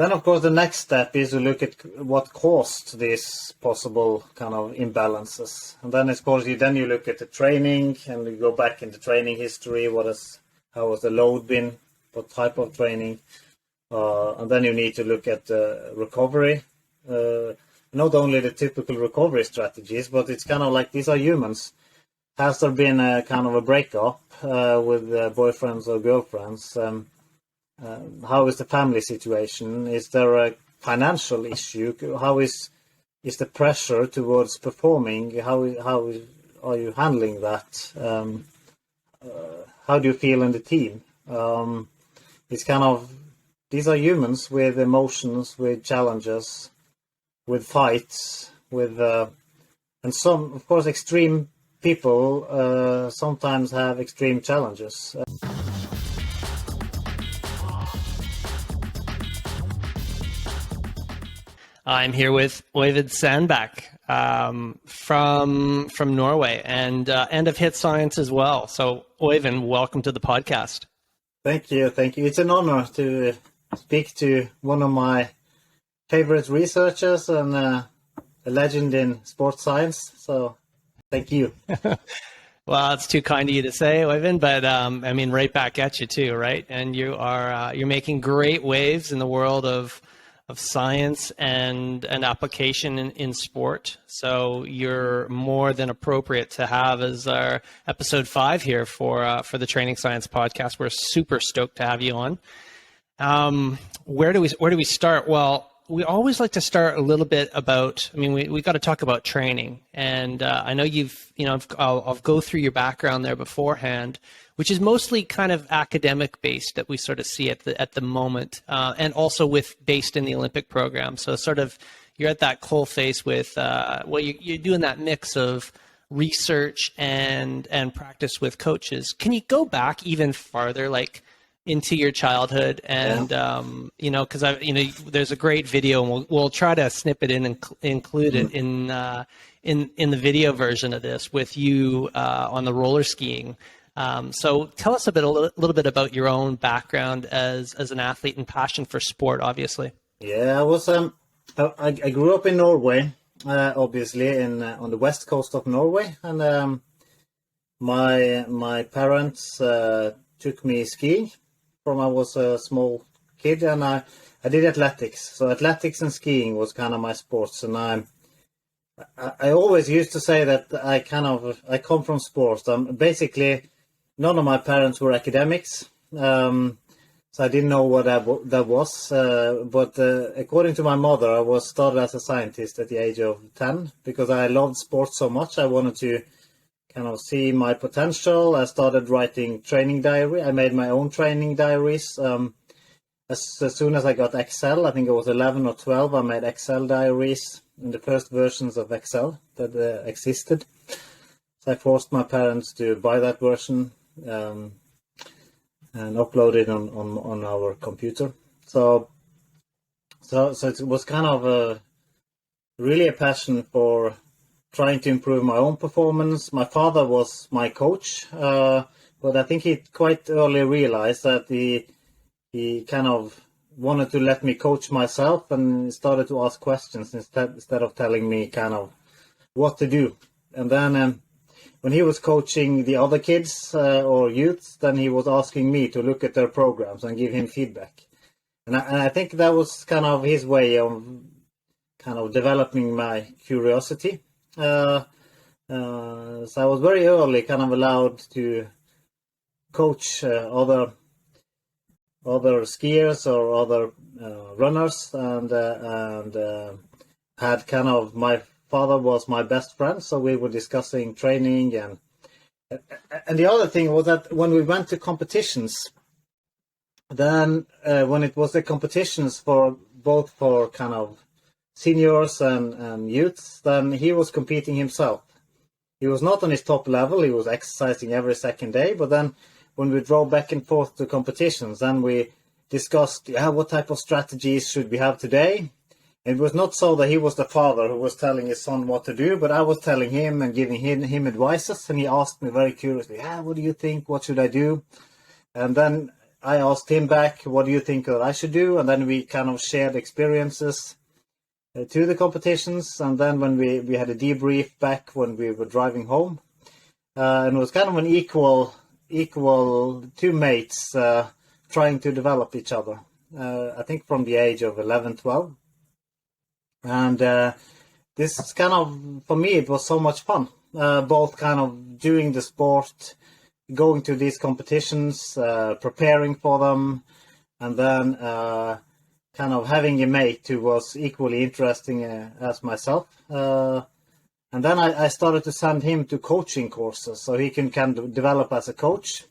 Then, of course, the next step is to look at what caused these possible kind of imbalances. And then, of course, you look at the training and you go back in the training history. How was the load been? What type of training? And then you need to look at recovery. Not only the typical recovery strategies, but it's kind of like these are humans. Has there been a kind of a breakup with boyfriends or girlfriends? How is the family situation? Is there a financial issue? How is the pressure towards performing? How are you handling that? How do you feel in the team? It's kind of, these are humans with emotions, with challenges, with fights, and some, of course, extreme people sometimes have extreme challenges. I'm here with Øyvind Sandbakk from Norway and of HIIT Science as well. So, Øyvind, welcome to the podcast. Thank you. It's an honor to speak to one of my favorite researchers and a legend in sports science. So, thank you. Well, it's too kind of you to say, Øyvind, but I mean, right back at you too, right? And you're making great waves in the world of science and application in sport. So you're more than appropriate to have as our episode 5 here for the Training Science podcast. We're super stoked to have you on. Where do we start? Well, we always like to start a little bit about, I mean, we got to talk about training. And I know I'll go through your background there beforehand, which is mostly kind of academic based that we sort of see at the moment, and also based in the Olympic program. So sort of you're at that coal face with, you're doing that mix of research and practice with coaches. Can you go back even farther, like into your childhood and, because there's a great video and we'll try to snip it in and include it in the video version of this with you on the roller skiing. So tell us a little bit about your own background as an athlete and passion for sport, obviously. Yeah, I was I grew up in Norway, obviously on the west coast of Norway, and my parents took me skiing from I was a small kid, and I did athletics. So athletics and skiing was kind of my sports, and I always used to say that I come from sports. Basically, none of my parents were academics, so I didn't know what that was. But according to my mother, I was started as a scientist at the age of 10 because I loved sports so much. I wanted to kind of see my potential. I started writing training diary. I made my own training diaries. As soon as I got Excel, I think it was 11 or 12, I made Excel diaries in the first versions of Excel that existed. So I forced my parents to buy that version and upload it on our computer. So it was kind of really a passion for trying to improve my own performance. My father was my coach, but I think he quite early realized that he kind of wanted to let me coach myself and started to ask questions instead of telling me kind of what to do. And then when he was coaching the other kids or youths, then he was asking me to look at their programs and give him feedback. And I think that was kind of his way of kind of developing my curiosity. So I was very early kind of allowed to coach other skiers or other runners, and had kind of, my father was my best friend, so we were discussing training, and the other thing was that when we went to competitions, then when it was the competitions for both for kind of seniors and youths, then he was competing himself. He was not on his top level, he was exercising every second day, but then when we drove back and forth to competitions, then we discussed what type of strategies should we have today. It was not so that he was the father who was telling his son what to do, but I was telling him and giving him advices, and he asked me very curiously, what do you think, what should I do? And then I asked him back, what do you think that I should do? And then we kind of shared experiences to the competitions. And then when we had a debrief back when we were driving home, and it was kind of an equal two mates trying to develop each other. I think from the age of 11, 12. And this is kind of, for me, it was so much fun. Both kind of doing the sport, going to these competitions, preparing for them, and then kind of having a mate who was equally interesting as myself. And then I started to send him to coaching courses so he can kind of develop as a coach.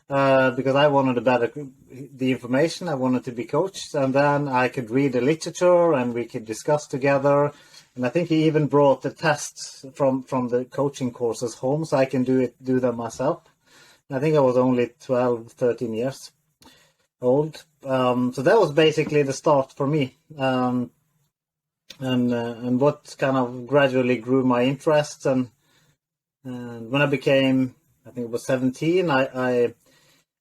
Because I wanted the information, I wanted to be coached, and then I could read the literature and we could discuss together. And I think he even brought the tests from the coaching courses home so I can do them myself. And I think I was only 12, 13 years old. So that was basically the start for me. And what kind of gradually grew my interests. And when I became, I think it was 17, I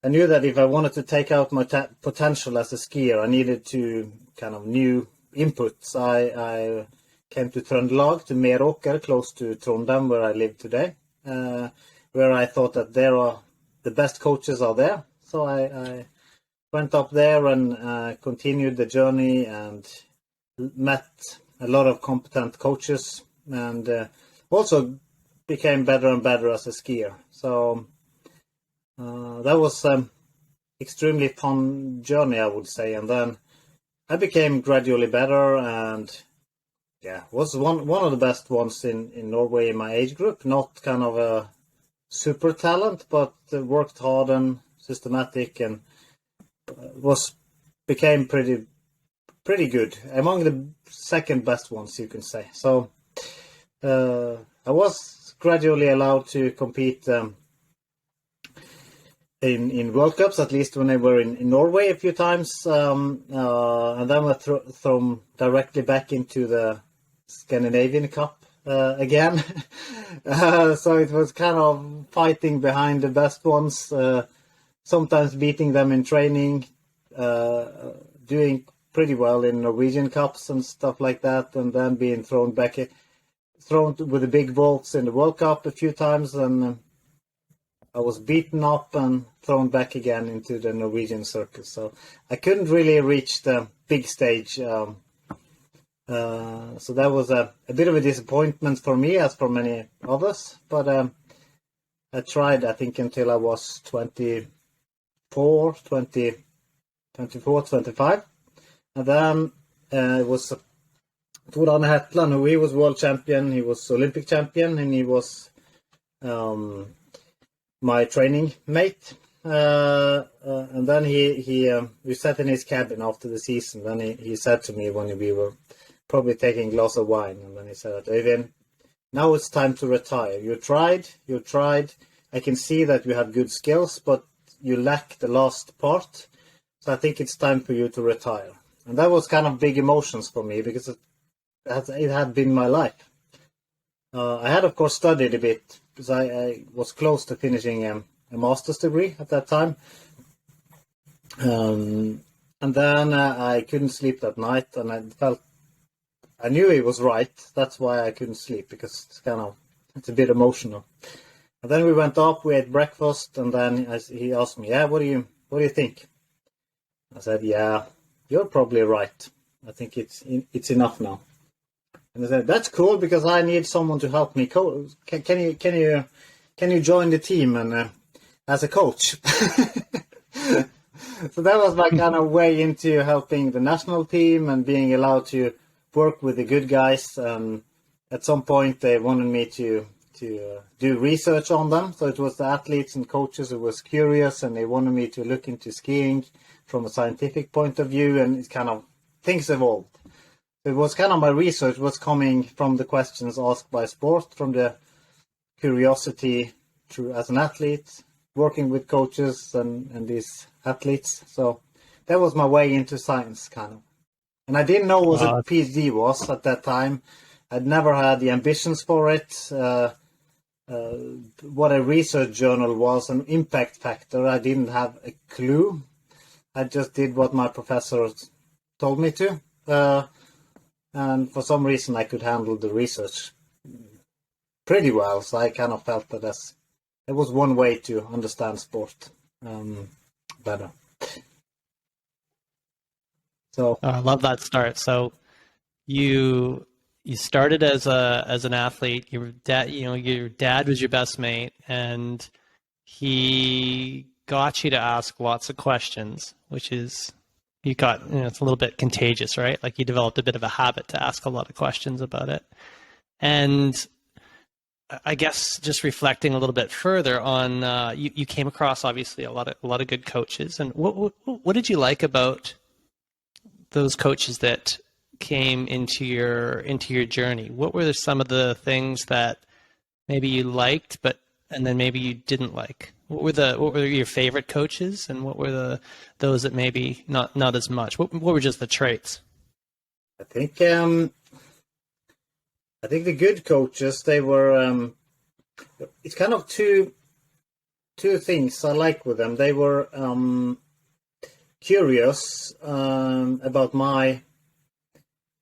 knew that if I wanted to take out my potential as a skier, I needed to kind of new inputs. I came to Trøndelag, to Meråker, close to Trondheim, where I live today, where I thought that the best coaches are there. So I went up there and continued the journey and met a lot of competent coaches, and also became better and better as a skier. So that was extremely fun journey, I would say. And then I became gradually better, and was one of the best ones in Norway in my age group. Not kind of a super talent, but worked hard and systematic, and became pretty good, among the second best ones, you can say. So I was gradually allowed to compete in World Cups, at least when they were in Norway a few times, and then we're thrown directly back into the Scandinavian Cup again. So it was kind of fighting behind the best ones, sometimes beating them in training, doing pretty well in Norwegian Cups and stuff like that, and then being thrown with the big vaults in the World Cup a few times, and I was beaten up and thrown back again into the Norwegian circus. So I couldn't really reach the big stage. So that was a bit of a disappointment for me, as for many others. But I tried, I think, until I was 24, 25. And then it was Tor Arne Hetland, who he was world champion, he was Olympic champion, and he was my training mate. And then we sat in his cabin after the season. Then he said to me when we were probably taking a glass of wine, and then he said, "Øyvind, now it's time to retire. You tried. I can see that you have good skills, but you lack the last part. So I think it's time for you to retire." And that was kind of big emotions for me, because it had been my life. I had, of course, studied a bit, because I was close to finishing a master's degree at that time. And then I couldn't sleep that night, and I knew he was right. That's why I couldn't sleep, because it's a bit emotional. And then we went up, we ate breakfast, and then he asked me, "Yeah, what do you think?" I said, "Yeah, you're probably right. I think it's enough now." And I said, "That's cool, because I need someone to help me. Can you join the team and as a coach?" So that was my kind of way into helping the national team and being allowed to work with the good guys. At some point, they wanted me to do research on them. So it was the athletes and coaches who was curious, and they wanted me to look into skiing from a scientific point of view, and it kind of things evolved. It was kind of my research was coming from the questions asked by sport, from the curiosity as an athlete, working with coaches and these athletes. So that was my way into science, kind of. And I didn't know what a PhD was at that time. I'd never had the ambitions for it. What a research journal was, an impact factor, I didn't have a clue. I just did what my professors told me to. And for some reason I could handle the research pretty well. So I kind of felt that it was one way to understand sport better. So I love that start. So you started as an athlete. Your dad was your best mate, and he got you to ask lots of questions, which is it's a little bit contagious, right? Like you developed a bit of a habit to ask a lot of questions about it. And I guess just reflecting a little bit further on, you came across obviously a lot of good coaches. And what did you like about those coaches that came into your journey? What were some of the things that maybe you liked, and then maybe you didn't like? What were your favorite coaches, and what were those that maybe not as much? What were just the traits? I think the good coaches, they were it's kind of two things I like with them. They were curious about my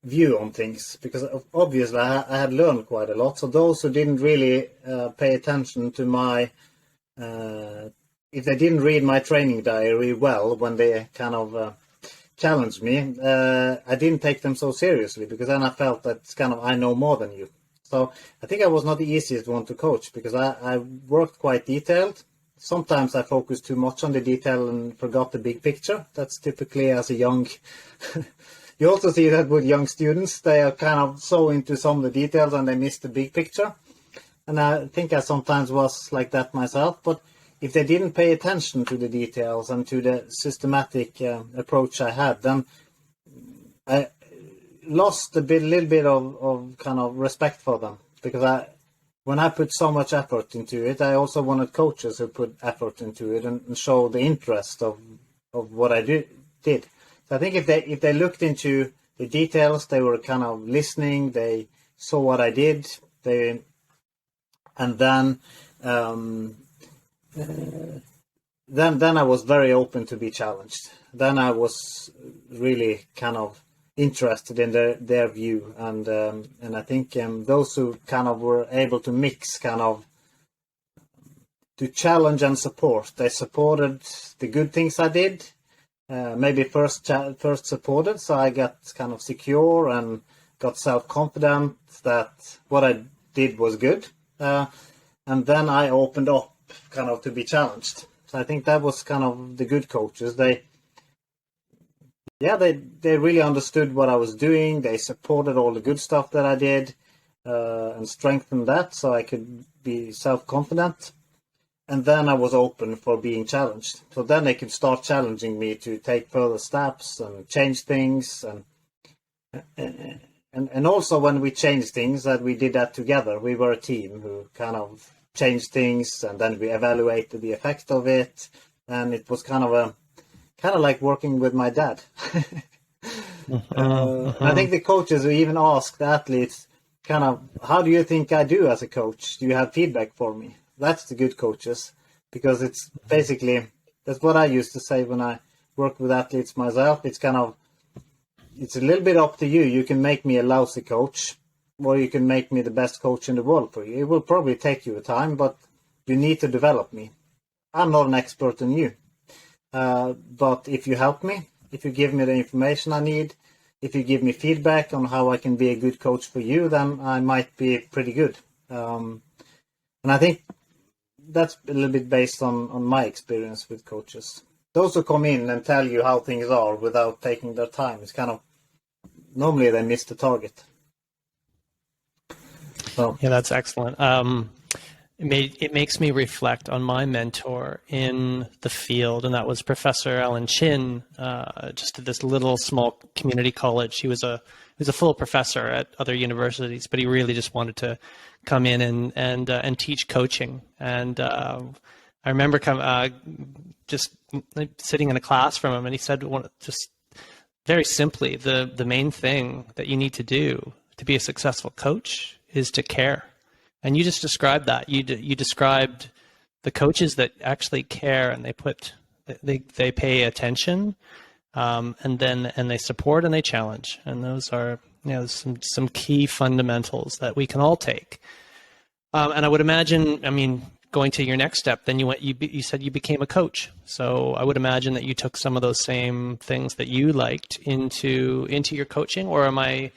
view on things, because obviously I had learned quite a lot. So those who didn't really pay attention to my if they didn't read my training diary well when they kind of challenged me, I didn't take them so seriously, because then I felt that it's kind of I know more than you. So I think I was not the easiest one to coach, because I worked quite detailed. Sometimes I focused too much on the detail and forgot the big picture. That's typically as a young you also see that with young students. They are kind of so into some of the details and they miss the big picture. And I think I sometimes was like that myself. But if they didn't pay attention to the details and to the systematic approach I had, then I lost little bit of kind of respect for them. Because when I put so much effort into it, I also wanted coaches who put effort into it and show the interest of what I did. So I think if they looked into the details, they were kind of listening, they saw what I did, and then I was very open to be challenged. Then I was really kind of interested in their view, and I think those who kind of were able to mix kind of to challenge and support. They supported the good things I did. Maybe first supported, so I got kind of secure and got self-confident that what I did was good. And then I opened up kind of to be challenged. So I think that was kind of the good coaches. They really understood what I was doing. They supported all the good stuff that I did and strengthened that so I could be self-confident. And then I was open for being challenged. So then they could start challenging me to take further steps and change things. And also when we changed things, that we did that together. We were a team who kind of changed things, and then we evaluated the effect of it. And it was kind of like working with my dad. I think the coaches who even asked the athletes kind of, how do you think I do as a coach? Do you have feedback for me? That's the good coaches, because it's basically, that's what I used to say when I work with athletes myself. It's kind of, it's a little bit up to you. You can make me a lousy coach, or you can make me the best coach in the world for you. It will probably take you a time, but you need to develop me. I'm not an expert in you. But if you help me, if you give me the information I need, if you give me feedback on how I can be a good coach for you, then I might be pretty good. And I think that's a little bit based on my experience with coaches. Those who come in and tell you how things are without taking their time, it's kind of, normally they miss the target. So. Yeah, that's excellent. It makes me reflect on my mentor in the field, and that was Professor Alan Chin, just at this little small community college. He was a full professor at other universities, but he really just wanted to come in and teach coaching. And I remember just sitting in a class from him, and he said, just very simply, the main thing that you need to do to be a successful coach is to care. And you just described that. You described the coaches that actually care, and they put they pay attention, and they support and they challenge, and those are some key fundamentals that we can all take. And I would imagine, I mean, going to your next step, then you said you became a coach. So I would imagine that you took some of those same things that you liked into your coaching, or am I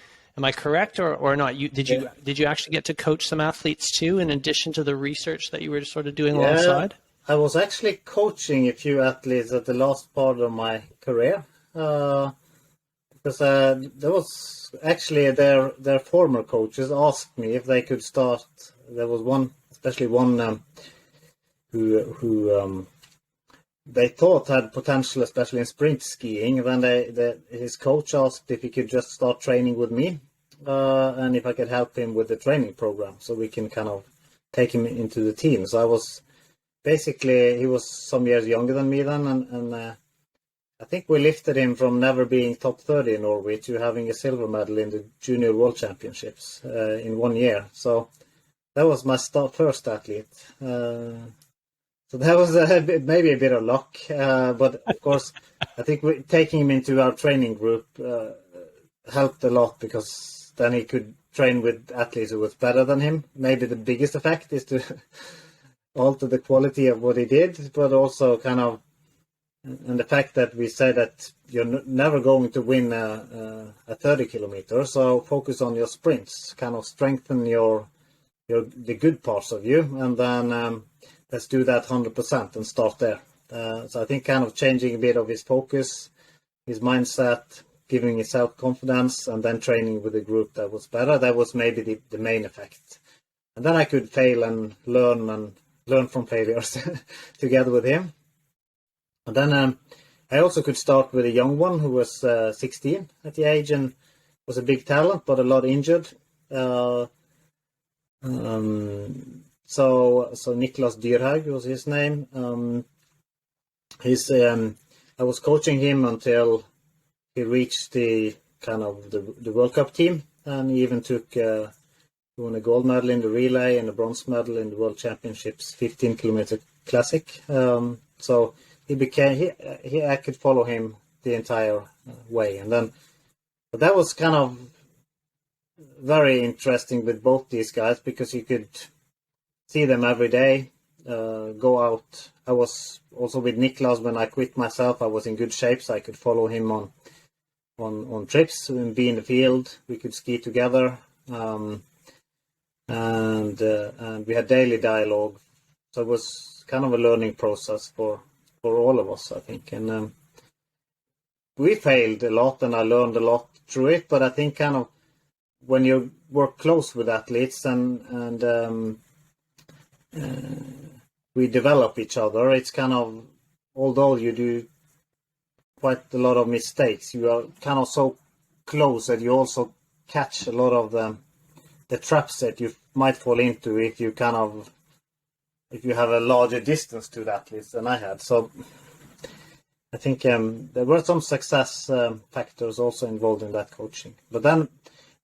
correct or not? Did you actually get to coach some athletes too, in addition to the research that you were sort of doing alongside? I was actually coaching a few athletes at the last part of my career, because there was actually their former coaches asked me if they could start. There was one, especially one who they thought had potential, especially in sprint skiing. Then his coach asked if he could just start training with me, and if I could help him with the training program, so we can kind of take him into the team. So I was basically, he was some years younger than me then, and I think we lifted him from never being top 30 in Norway to having a silver medal in the Junior World Championships in 1 year. So that was my first athlete. So that was maybe a bit of luck, but of course, I think taking him into our training group helped a lot, because then he could train with athletes who was better than him. Maybe the biggest effect is to alter the quality of what he did, but also kind of, and the fact that we say that you're never going to win a 30 kilometer, so focus on your sprints, kind of strengthen the good parts of you, and then let's do that 100% and start there. So I think kind of changing a bit of his focus, his mindset, giving his self-confidence, and then training with a group that was better. That was maybe the main effect. And then I could fail and learn from failures together with him. And then I also could start with a young one who was 16 at the age and was a big talent, but a lot injured. So Niklas Dyrhaug was his name. I was coaching him until he reached the World Cup team, and he even won a gold medal in the relay and a bronze medal in the World Championships 15 kilometer classic. So I could follow him the entire way, but that was kind of very interesting with both these guys, because you could see them every day, go out. I was also with Niklas when I quit myself. I was in good shape, so I could follow him on trips and be in the field. We could ski together, and we had daily dialogue. So it was kind of a learning process for all of us, I think. And we failed a lot, and I learned a lot through it. But I think kind of when you work close with athletes and we develop each other, it's kind of, although you do quite a lot of mistakes, you are kind of so close that you also catch a lot of the traps that you might fall into if you have a larger distance to the athletes than I had. So I think there were some success factors also involved in that coaching. But then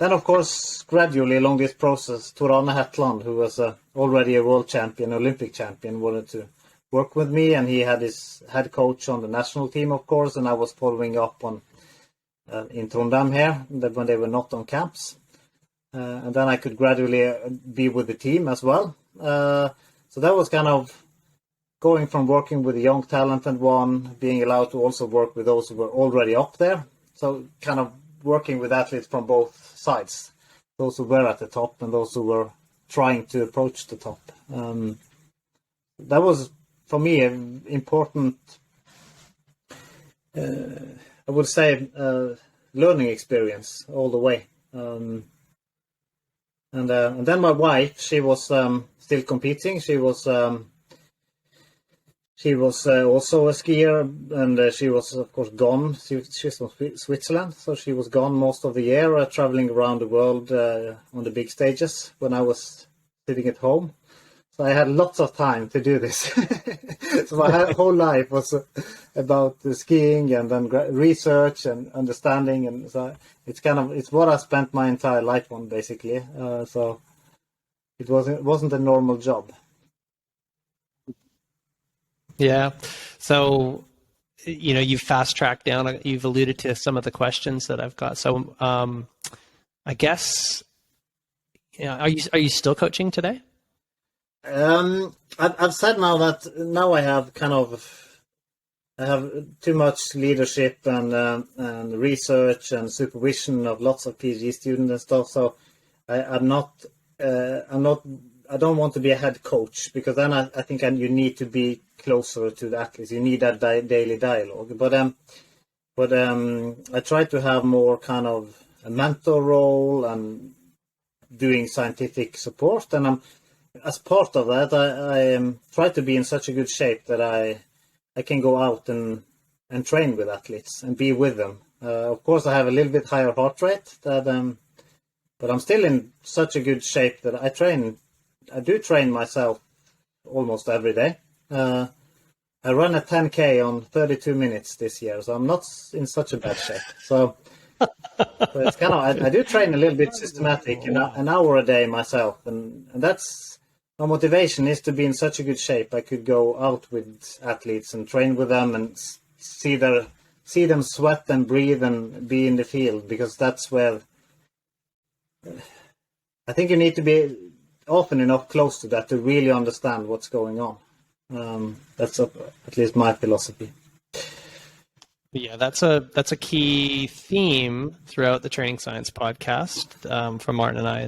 of course, gradually along this process, Tor Arne Hetland, who was already a world champion, Olympic champion, wanted to work with me, and he had his head coach on the national team, of course, and I was following up on in Trondheim here when they were not on camps. And then I could gradually be with the team as well. So that was kind of going from working with a young talented one, being allowed to also work with those who were already up there. So kind of working with athletes from both sides, those who were at the top and those who were trying to approach the top. That was, for me, an important, I would say, learning experience all the way. And then my wife, she was still competing. She was also a skier, and she was, of course, gone. She's from Switzerland, so she was gone most of the year, traveling around the world on the big stages when I was sitting at home. So I had lots of time to do this. So my whole life was about skiing and then research and understanding, and so it's what I spent my entire life on, basically. So it wasn't a normal job. Yeah. So you've fast tracked down, you've alluded to some of the questions that I've got. So I guess, are you still coaching today? I've said now that now I have too much leadership and research and supervision of lots of PhD students and stuff. So I don't want to be a head coach, because then I think you need to be closer to the athletes. You need that daily dialogue. But I try to have more kind of a mentor role and doing scientific support. And as part of that, I try to be in such a good shape that I can go out and train with athletes and be with them. Of course, I have a little bit higher heart rate, but I'm still in such a good shape that I do train myself almost every day. I run a 10K on 32 minutes this year, so I'm not in such a bad shape. So it's kind of, I do train a little bit systematic, an hour a day myself, and that's my motivation, is to be in such a good shape I could go out with athletes and train with them and see them sweat and breathe and be in the field, because that's where I think you need to be often enough close to that to really understand what's going on. That's at least my philosophy. Yeah, that's a key theme throughout the Training Science podcast from Martin and I,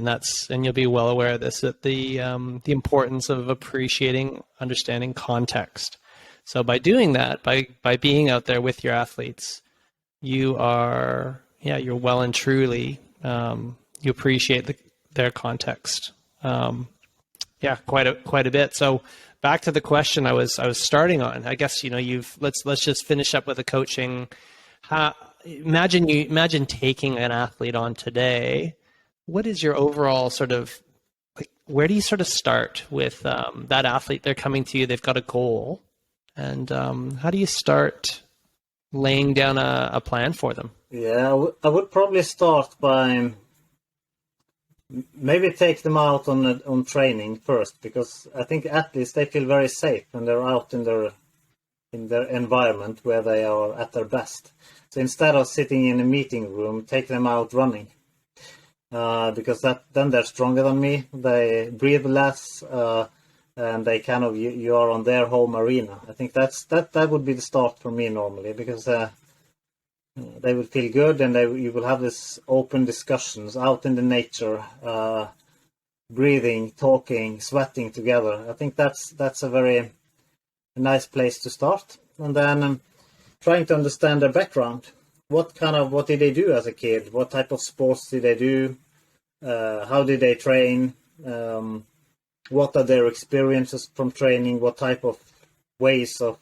and you'll be well aware of this, that the importance of appreciating, understanding context. So by doing that, by being out there with your athletes, you're well and truly you appreciate their context. Quite a bit. So back to the question I was starting on. I guess let's just finish up with the coaching. Imagine taking an athlete on today. What is your overall sort of, like, where do you sort of start with that athlete? They're coming to you. They've got a goal, and how do you start laying down a plan for them? Yeah, I would probably start by maybe take them out on training first, because I think athletes, they feel very safe when they're out in their environment where they are at their best. So instead of sitting in a meeting room, take them out running, because then they're stronger than me. They breathe less, and they you are on their home arena. I think that would be the start for me normally, because they will feel good, and you will have this open discussions out in the nature, breathing, talking, sweating together. I think that's a very nice place to start. And then trying to understand their background. What did they do as a kid? What type of sports did they do? How did they train? What are their experiences from training? What type of ways of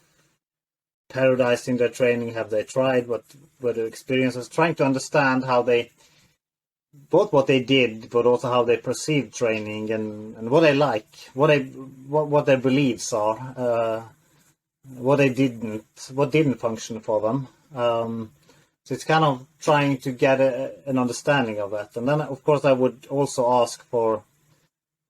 periodizing their training have they tried? What were their experiences? Trying to understand how both what they did, but also how they perceived training, and what they like, what their beliefs are, what didn't function for them. So it's kind of trying to get an understanding of that. And then, of course, I would also ask for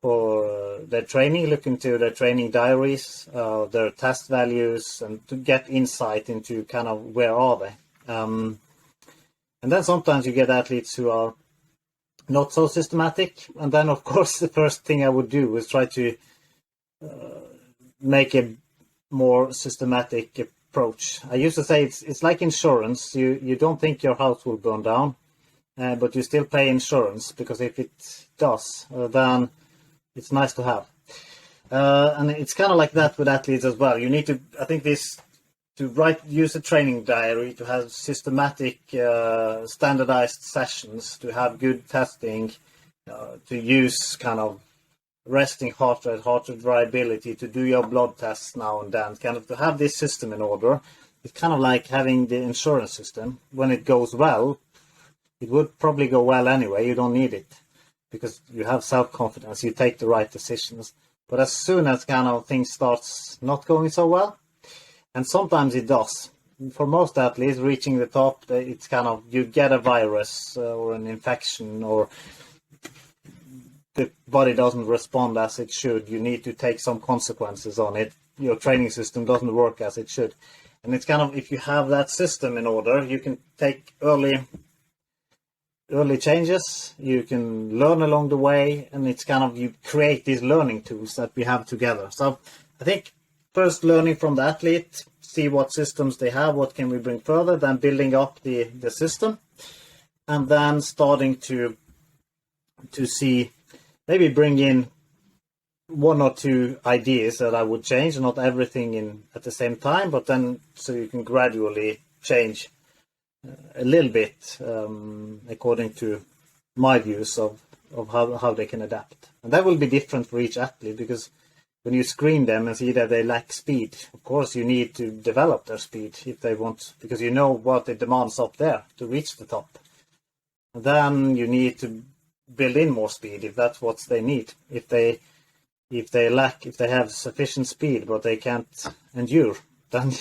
their training, look into their training diaries, their test values, and to get insight into kind of where are they. And then sometimes you get athletes who are not so systematic. And then, of course, the first thing I would do is try to make a more systematic approach. I used to say it's like insurance. You don't think your house will burn down, but you still pay insurance, because if it does, then it's nice to have. And it's kind of like that with athletes as well. You need to, I think use a training diary, to have systematic, standardized sessions, to have good testing, to use kind of resting heart rate variability, to do your blood tests now and then, kind of to have this system in order. It's kind of like having the insurance system. When it goes well, it would probably go well anyway. You don't need it, because you have self-confidence, you take the right decisions. But as soon as kind of things starts not going so well, and sometimes it does. For most athletes, reaching the top, it's kind of, you get a virus or an infection, or the body doesn't respond as it should. You need to take some consequences on it. Your training system doesn't work as it should. And it's kind of, if you have that system in order, you can take early changes, you can learn along the way, and it's kind of, you create these learning tools that we have together. So I think first learning from the athlete, see what systems they have, what can we bring further, then building up the system, and then starting to see, maybe bring in one or two ideas that I would change, not everything in at the same time, but then so you can gradually change a little bit according to my views of how they can adapt. And that will be different for each athlete, because when you screen them and see that they lack speed, of course you need to develop their speed if they want, because you know what it demands up there to reach the top. And then you need to build in more speed if that's what they need. If they have sufficient speed but they can't endure, then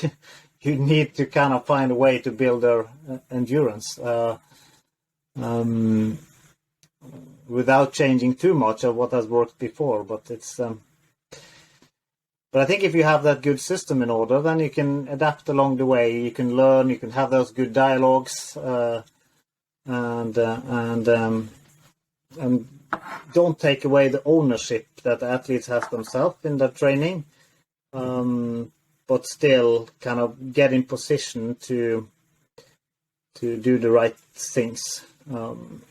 you need to kind of find a way to build their endurance without changing too much of what has worked before. But it's but I think if you have that good system in order, then you can adapt along the way. You can learn. You can have those good dialogues, and don't take away the ownership that the athletes have themselves in their training, but still kind of get in position to do the right things. And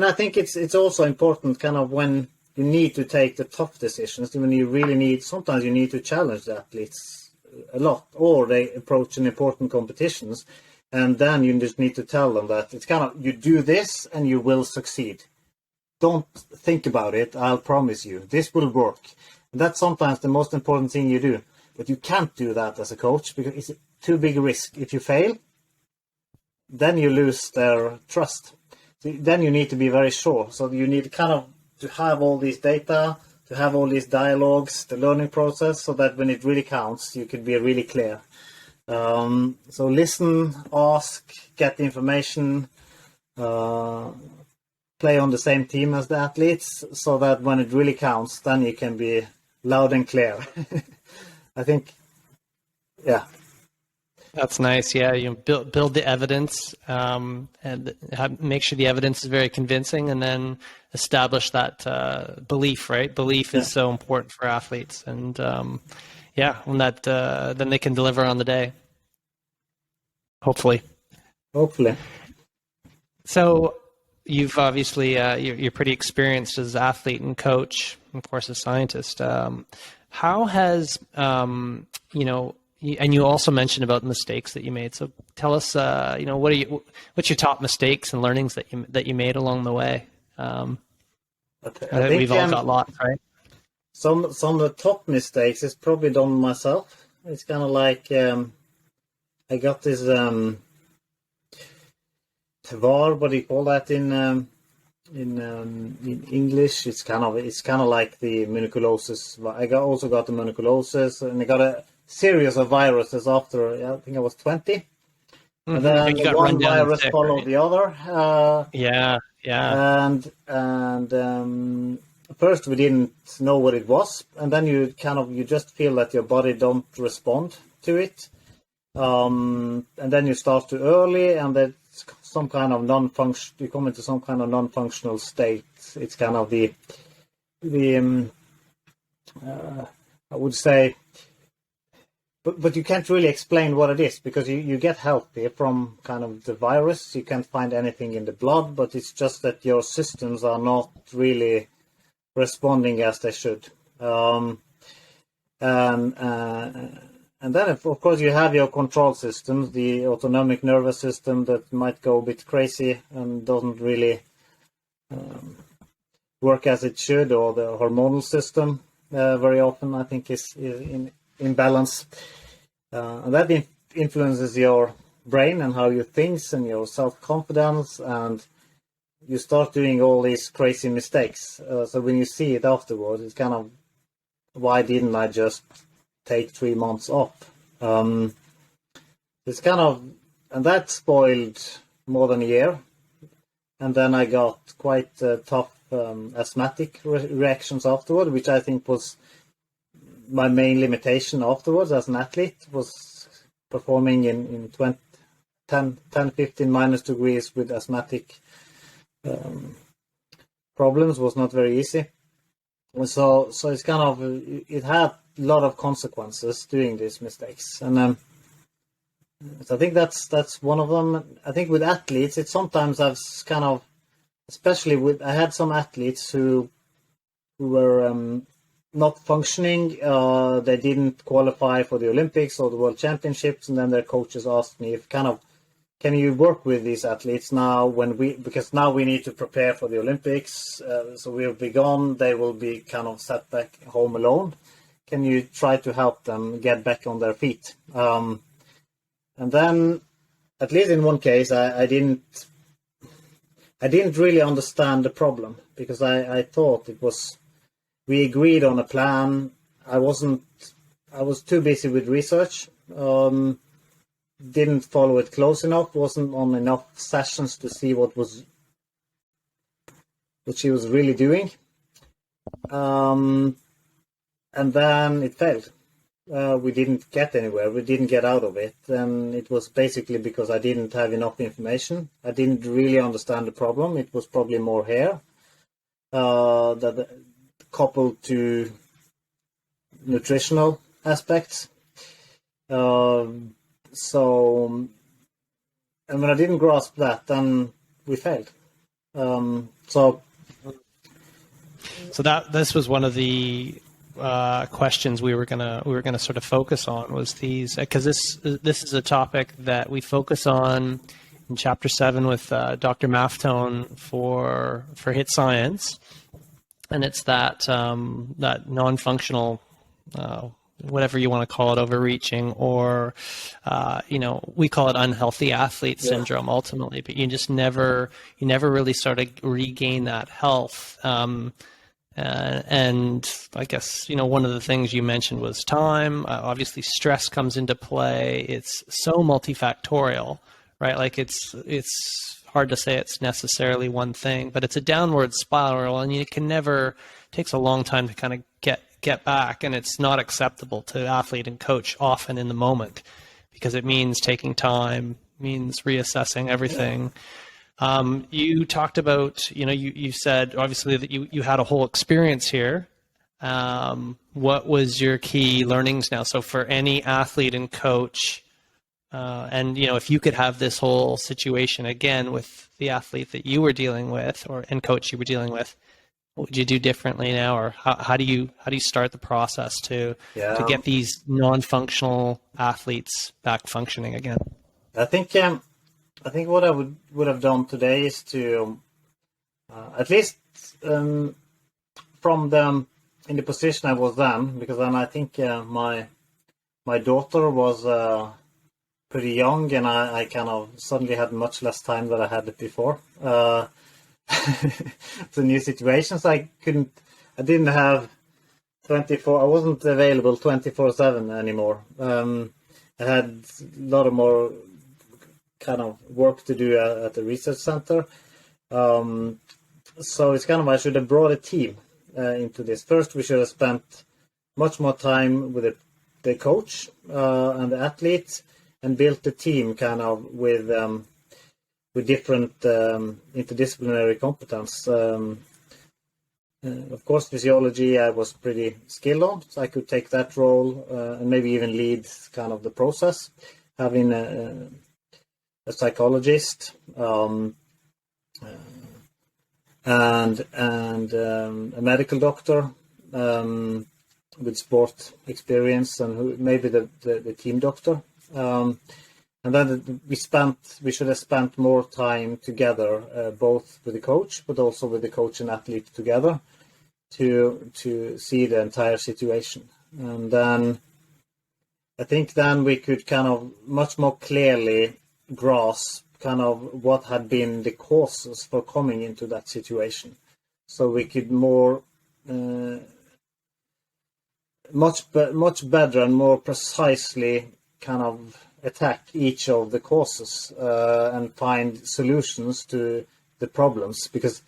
I think it's also important kind of when you need to take the tough decisions, when you really need, sometimes you need to challenge the athletes a lot, or they approach an important competitions. And then you just need to tell them that it's kind of, you do this and you will succeed. Don't think about it. I'll promise you, this will work. And that's sometimes the most important thing you do. But you can't do that as a coach because it's a too big a risk. If you fail, then you lose their trust. So then you need to be very sure. So you need kind of to have all these data, to have all these dialogues, the learning process, so that when it really counts, you can be really clear. So listen, ask, get the information, play on the same team as the athletes, so that when it really counts, then you can be loud and clear. I think, yeah. That's nice. Yeah, you build the evidence and make sure the evidence is very convincing, and then establish that belief. Right, belief is so important for athletes, and when that then they can deliver on the day. Hopefully. So you've obviously you're pretty experienced as an athlete and coach, of course, as a scientist. How has and you also mentioned about mistakes that you made. So tell us, what's your top mistakes and learnings that you made along the way? I think we've all got lots, right? Some of the top mistakes is probably done myself. It's kind of like I got this TVAR. What do you call that in English? It's kind of like the monoculosis. I also got the monoculosis, and I got a series of viruses after. I think I was 20. Mm-hmm. And then you got one virus followed the other. And first we didn't know what it was, and then you just feel that your body don't respond to it, and then you start too early, and that's some kind of you come into some kind of non-functional state. It's kind of the I would say. But you can't really explain what it is, because you get healthy from kind of the virus. You can't find anything in the blood, but it's just that your systems are not really responding as they should. And then, of course, you have your control systems, the autonomic nervous system that might go a bit crazy and doesn't really work as it should, or the hormonal system very often, I think, is in imbalance. And that influences your brain and how you think and your self-confidence, and you start doing all these crazy mistakes. So when you see it afterwards, it's kind of, why didn't I just take 3 months off? It's kind of, and that spoiled more than a year. And then I got quite tough asthmatic reactions afterward, which I think was my main limitation afterwards as an athlete was performing in 10, 15 minus degrees with asthmatic problems was not very easy. So it's kind of, it had a lot of consequences doing these mistakes. And so I think that's one of them. I think with athletes, it sometimes I've kind of, especially with, I had some athletes who were not functioning. They didn't qualify for the Olympics or the World Championships, and then their coaches asked me if kind of, can you work with these athletes now because now we need to prepare for the Olympics. So we'll be gone. They will be kind of set back home alone. Can you try to help them get back on their feet? And then, at least in one case, I didn't really understand the problem, because I thought it was, we agreed on a plan. I was too busy with research. Didn't follow it close enough, wasn't on enough sessions to see what she was really doing. And then it failed. We didn't get anywhere. We didn't get out of it. And it was basically because I didn't have enough information. I didn't really understand the problem. It was probably more hair that coupled to nutritional aspects. So, and when I didn't grasp that, then we failed. So that this was one of the questions we were gonna sort of focus on, was these, because this is a topic that we focus on in Chapter 7 with Dr. Maftone for HIIT Science, and it's that that non-functional, whatever you want to call it, overreaching, or we call it unhealthy athlete syndrome ultimately, but you never really sort of regain that health. And I guess one of the things you mentioned was time. Obviously stress comes into play. It's so multifactorial, right? Like it's hard to say it's necessarily one thing, but it's a downward spiral, and it takes a long time to kind of get back, and it's not acceptable to athlete and coach often in the moment, because it means taking time, means reassessing everything. You talked about, you said obviously that you had a whole experience here. What was your key learnings now? So for any athlete and coach, and if you could have this whole situation again with the athlete that you were dealing with, and coach you were dealing with, what would you do differently now, or how do you start the process to get these non-functional athletes back functioning again? I think what I would have done today is to at least from them in the position I was then, because then I think my daughter was pretty young, and I kind of suddenly had much less time than I had before. It's a new situation, so I didn't have 24, I wasn't available 24/7 anymore. I had a lot of more kind of work to do at the research center. So it's kind of, I should have brought a team into this. First, we should have spent much more time with the coach and the athletes, and built the team kind of with different interdisciplinary competence. Of course, physiology I was pretty skilled on, so I could take that role and maybe even lead kind of the process. Having a psychologist and a medical doctor with sport experience, and maybe the team doctor. And then we should have spent more time together, both with the coach, but also with the coach and athlete together, to see the entire situation. And then I think then we could kind of much more clearly grasp kind of what had been the causes for coming into that situation. So we could more much better and more precisely kind of attack each of the causes and find solutions to the problems, because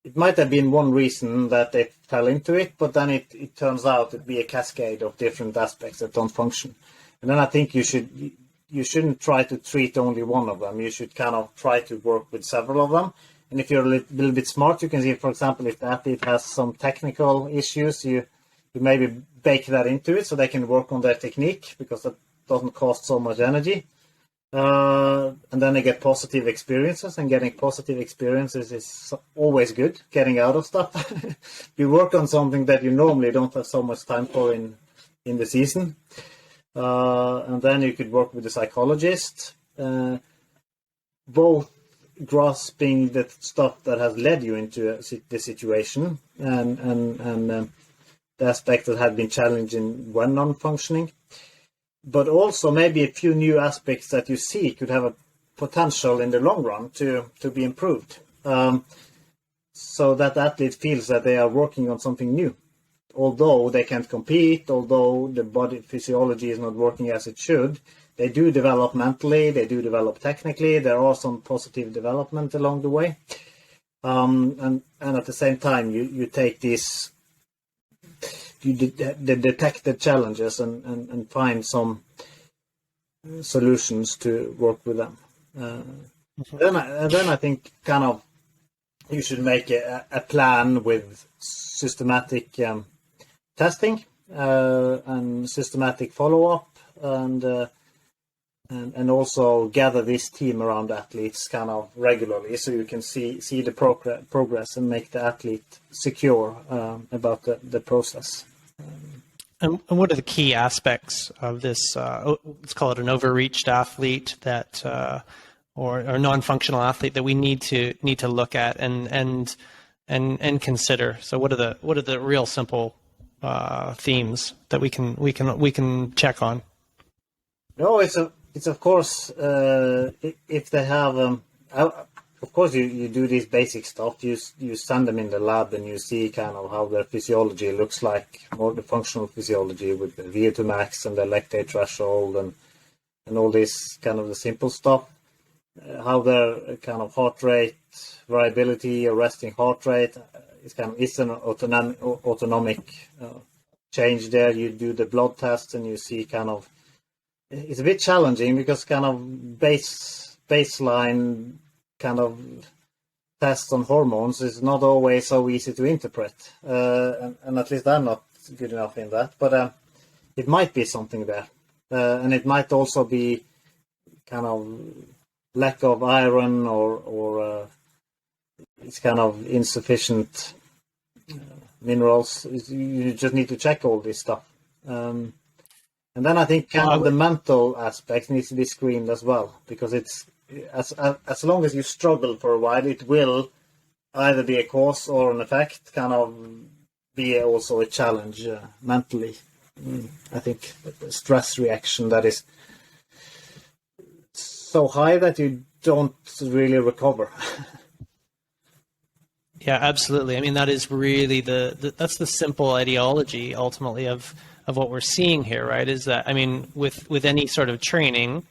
it might have been one reason that they fell into it, but then it turns out to be a cascade of different aspects that don't function. And then I think you shouldn't try to treat only one of them. You should kind of try to work with several of them. And if you're a little bit smart, you can see, for example, if the athlete has some technical issues, you maybe bake that into it so they can work on their technique, because that doesn't cost so much energy. And then they get positive experiences, and getting positive experiences is always good, getting out of stuff. You work on something that you normally don't have so much time for in the season. And then you could work with the psychologist, both grasping the stuff that has led you into the situation and the aspect that had been challenging when non-functioning, but also maybe a few new aspects that you see could have a potential in the long run to be improved, so that the athlete feels that they are working on something new. Although they can't compete, although the body physiology is not working as it should, they do develop mentally, they do develop technically, there are some positive development along the way. And at the same time, you take these, you detect the challenges and find some solutions to work with them. Then I think kind of you should make a plan with systematic testing and systematic follow-up, and also gather this team around athletes kind of regularly, so you can see the progress and make the athlete secure about the process. And what are the key aspects of this? Let's call it an overreached athlete that, or non-functional athlete that we need to look at and consider. So what are the real simple themes that we can check on? No, it's of course, if they have, of course you do this basic stuff. You send them in the lab and you see kind of how their physiology looks like, more the functional physiology with the VO2 max and the lactate threshold and all this kind of the simple stuff. How their kind of heart rate variability or resting heart rate is an autonomic change there. You do the blood test and you see kind of, it's a bit challenging because kind of baseline kind of tests on hormones is not always so easy to interpret, and at least I'm not good enough in that. But it might be something there, and it might also be kind of lack of iron or it's kind of insufficient minerals. You just need to check all this stuff. And then I think kind of the mental aspect needs to be screened as well, because it's as long as you struggle for a while, it will either be a cause or an effect, kind of be also a challenge mentally. I think the stress reaction that is so high that you don't really recover. Yeah, absolutely. I mean, that is really that's the simple ideology ultimately of what we're seeing here, right? Is that, I mean, with any sort of training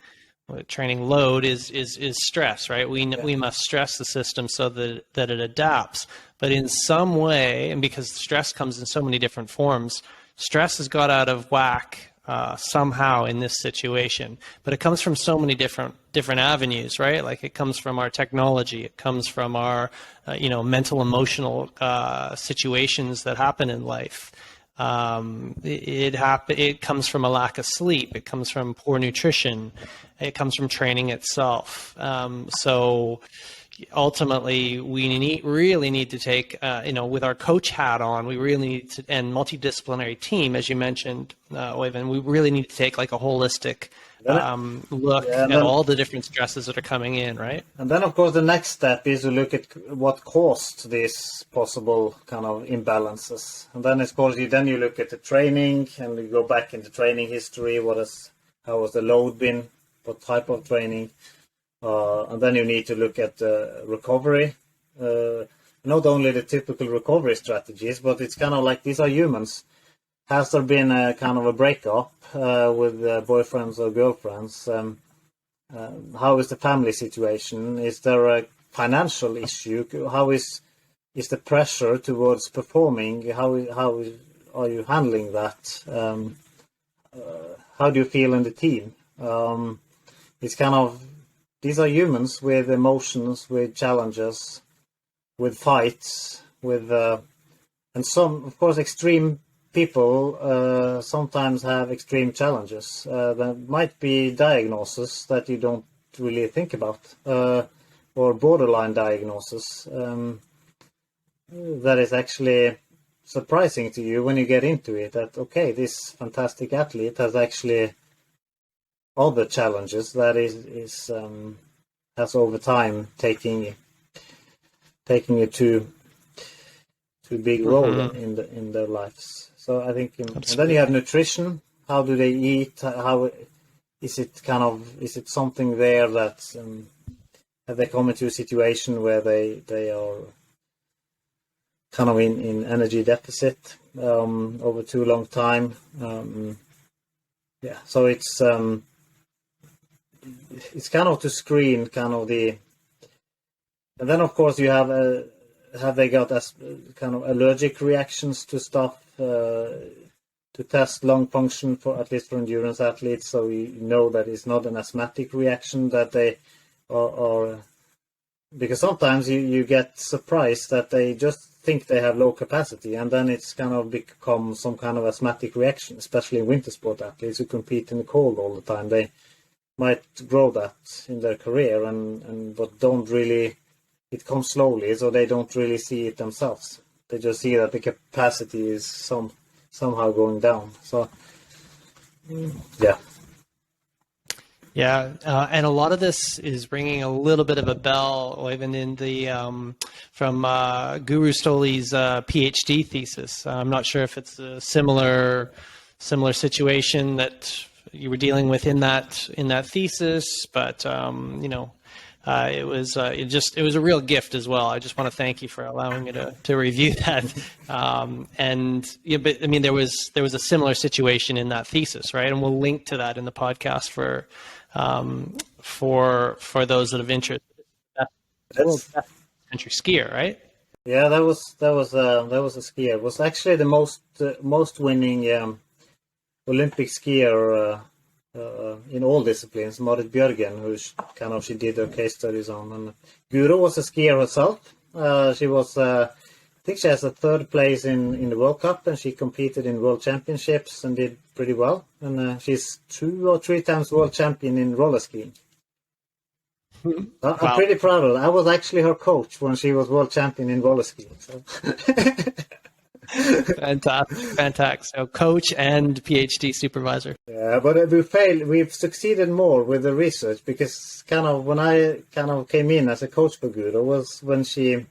load is stress, right? We must stress the system so that it adapts. But in some way, and because stress comes in so many different forms, stress has got out of whack somehow in this situation. But it comes from so many different avenues, right? Like it comes from our technology, it comes from our mental, emotional situations that happen in life. It comes from a lack of sleep. It comes from poor nutrition. It comes from training itself. So ultimately, we really need to take, with our coach hat on, we really need to, and multidisciplinary team, as you mentioned, Øyvind, we really need to take like a holistic look at all the different stresses that are coming in, right? And then, of course, the next step is to look at what caused these possible kind of imbalances. And then, of course, you look at the training and you go back into training history. How has the load been? What type of training? And then you need to look at recovery. Not only the typical recovery strategies, but it's kind of like these are humans. Has there been a kind of a breakup with boyfriends or girlfriends? How is the family situation? Is there a financial issue? How is is the pressure towards performing. How are you handling that? How do you feel in the team? It's kind of, these are humans with emotions, with challenges, with fights, with and some, of course, extreme people sometimes have extreme challenges. There might be diagnoses that you don't really think about, or borderline diagnosis that is actually surprising to you when you get into it, that okay, this fantastic athlete has actually other challenges that is has over time taking it to big role in their lives. So I think, and then you have nutrition. How do they eat? How is it something there that have they come into a situation where they are kind of in energy deficit over too long time? Yeah, so it's kind of to screen kind of the, and then of course you have they got as kind of allergic reactions to stuff to test lung function, for at least for endurance athletes, so you know that it's not an asthmatic reaction that they are, because sometimes you get surprised that they just think they have low capacity, and then it's kind of become some kind of asthmatic reaction, especially in winter sport athletes who compete in the cold all the time. They might grow that in their career, but don't really, it comes slowly, so they don't really see it themselves. They just see that the capacity is somehow going down. So, yeah. Yeah, and a lot of this is ringing a little bit of a bell, even in the from Guru Stoli's PhD thesis. I'm not sure if it's a similar situation that you were dealing with in that thesis, but it was a real gift as well. I just want to thank you for allowing me to review that. And yeah, but I mean, there was a similar situation in that thesis, right? And we'll link to that in the podcast for those that have interest. World best country skier, right? Yeah, that was a skier. It was actually the most winning Olympic skier in all disciplines. Marit Bjørgen, who she did her case studies on, and Guro was a skier herself. She was, I think she has a third place in the World Cup, and she competed in World Championships and did pretty well. And she's 2 or 3 times world champion in roller skiing. I'm pretty proud of her. I was actually her coach when she was world champion in roller skiing. So. Fantastic. So coach and PhD supervisor. Yeah, but we failed. We've succeeded more with the research, because kind of when I kind of came in as a coach for Guro was when she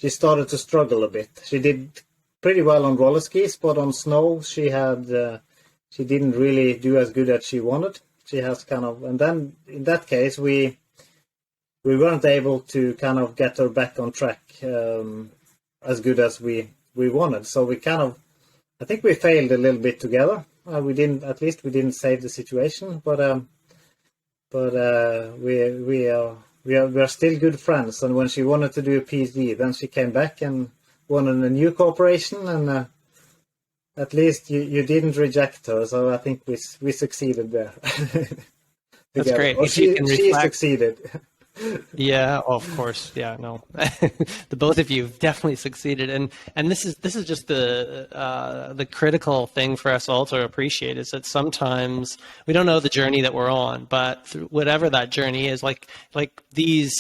started to struggle a bit. She did pretty well on roller skis, but on snow she didn't really do as good as she wanted. She has and then in that case we weren't able to kind of get her back on track as good as we wanted. So we I think we failed a little bit together. We didn't save the situation, but we are still good friends. And when she wanted to do a PhD, then she came back and wanted a new cooperation, and at least you didn't reject her. So I think we succeeded there. That's great. Or she succeeded. Yeah, of course. Yeah, no, the both of you have definitely succeeded, and this is just the critical thing for us all to appreciate, is that sometimes we don't know the journey that we're on, but whatever that journey is, like these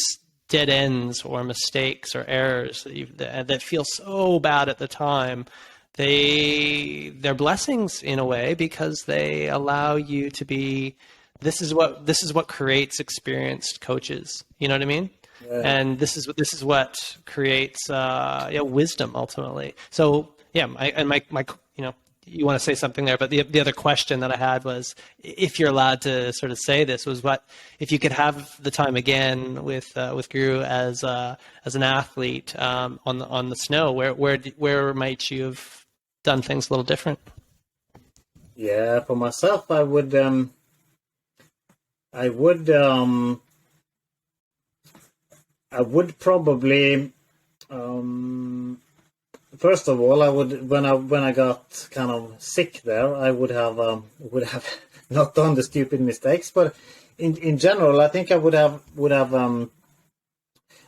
dead ends or mistakes or errors that feel so bad at the time, they're blessings in a way, because they allow you to be. This is what creates experienced coaches. You know what I mean? Yeah. And this is what creates wisdom ultimately. So yeah, you want to say something there, but the other question that I had was, if you're allowed to sort of say this, was what if you could have the time again with Guru as an athlete on the snow, where might you have done things a little different? Yeah, for myself, I would probably First of all, I would when I got kind of sick there, I would have not done the stupid mistakes. But in general, I think I would have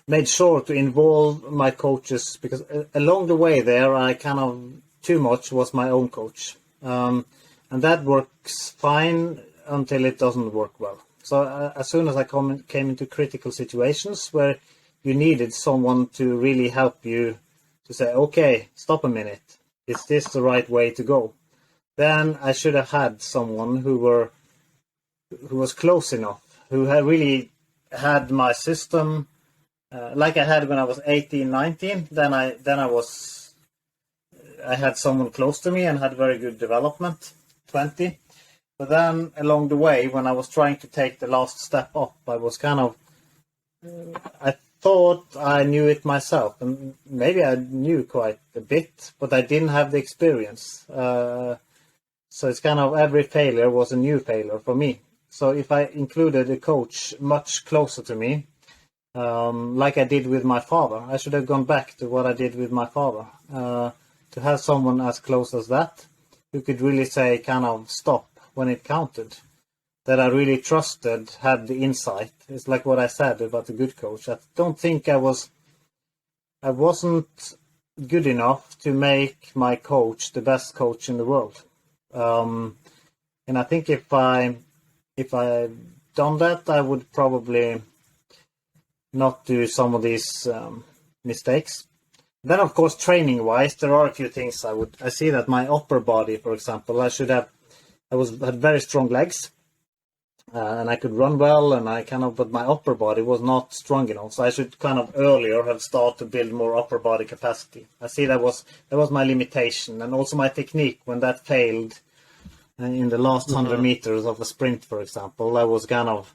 made sure to involve my coaches, because along the way there, I kind of too much was my own coach, and that works fine until it doesn't work well. So as soon as I came into critical situations where you needed someone to really help you, to say, okay, stop a minute, is this the right way to go? Then I should have had someone who was close enough, who had really had my system, like I had when I was 18, 19. Then I had someone close to me and had very good development, 20. But then along the way, when I was trying to take the last step up, I was kind of, I thought I knew it myself, and maybe I knew quite a bit, but I didn't have the experience. So it's kind of every failure was a new failure for me. So if I included a coach much closer to me, like I did with my father, I should have gone back to what I did with my father, to have someone as close as that, who could really say kind of stop when it counted, that I really trusted, had the insight. It's like what I said about a good coach. I don't think I wasn't good enough to make my coach the best coach in the world. And I think if I done that, I would probably not do some of these mistakes. Then, of course, training-wise, there are a few things I see that my upper body, for example, I had very strong legs. And I could run well, and but my upper body was not strong enough. So I should kind of earlier have started to build more upper body capacity. I see that was my limitation, and also my technique when that failed in the last 100 meters of a sprint, for example. I was kind of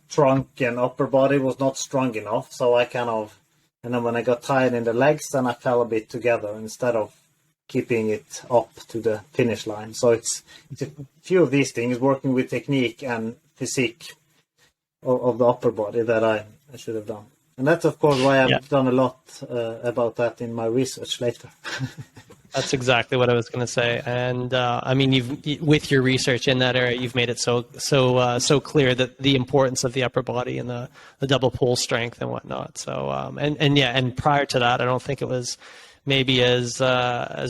trunk and upper body was not strong enough. So and then when I got tired in the legs, then I fell a bit together instead of keeping it up to the finish line. So it's a few of these things, working with technique and physique of the upper body, that I should have done. And that's, of course, why I've done a lot about that in my research later. That's exactly what I was going to say. And I mean, with your research in that area, you've made it so clear that the importance of the upper body and the double pull strength and whatnot. So and prior to that, I don't think it was maybe as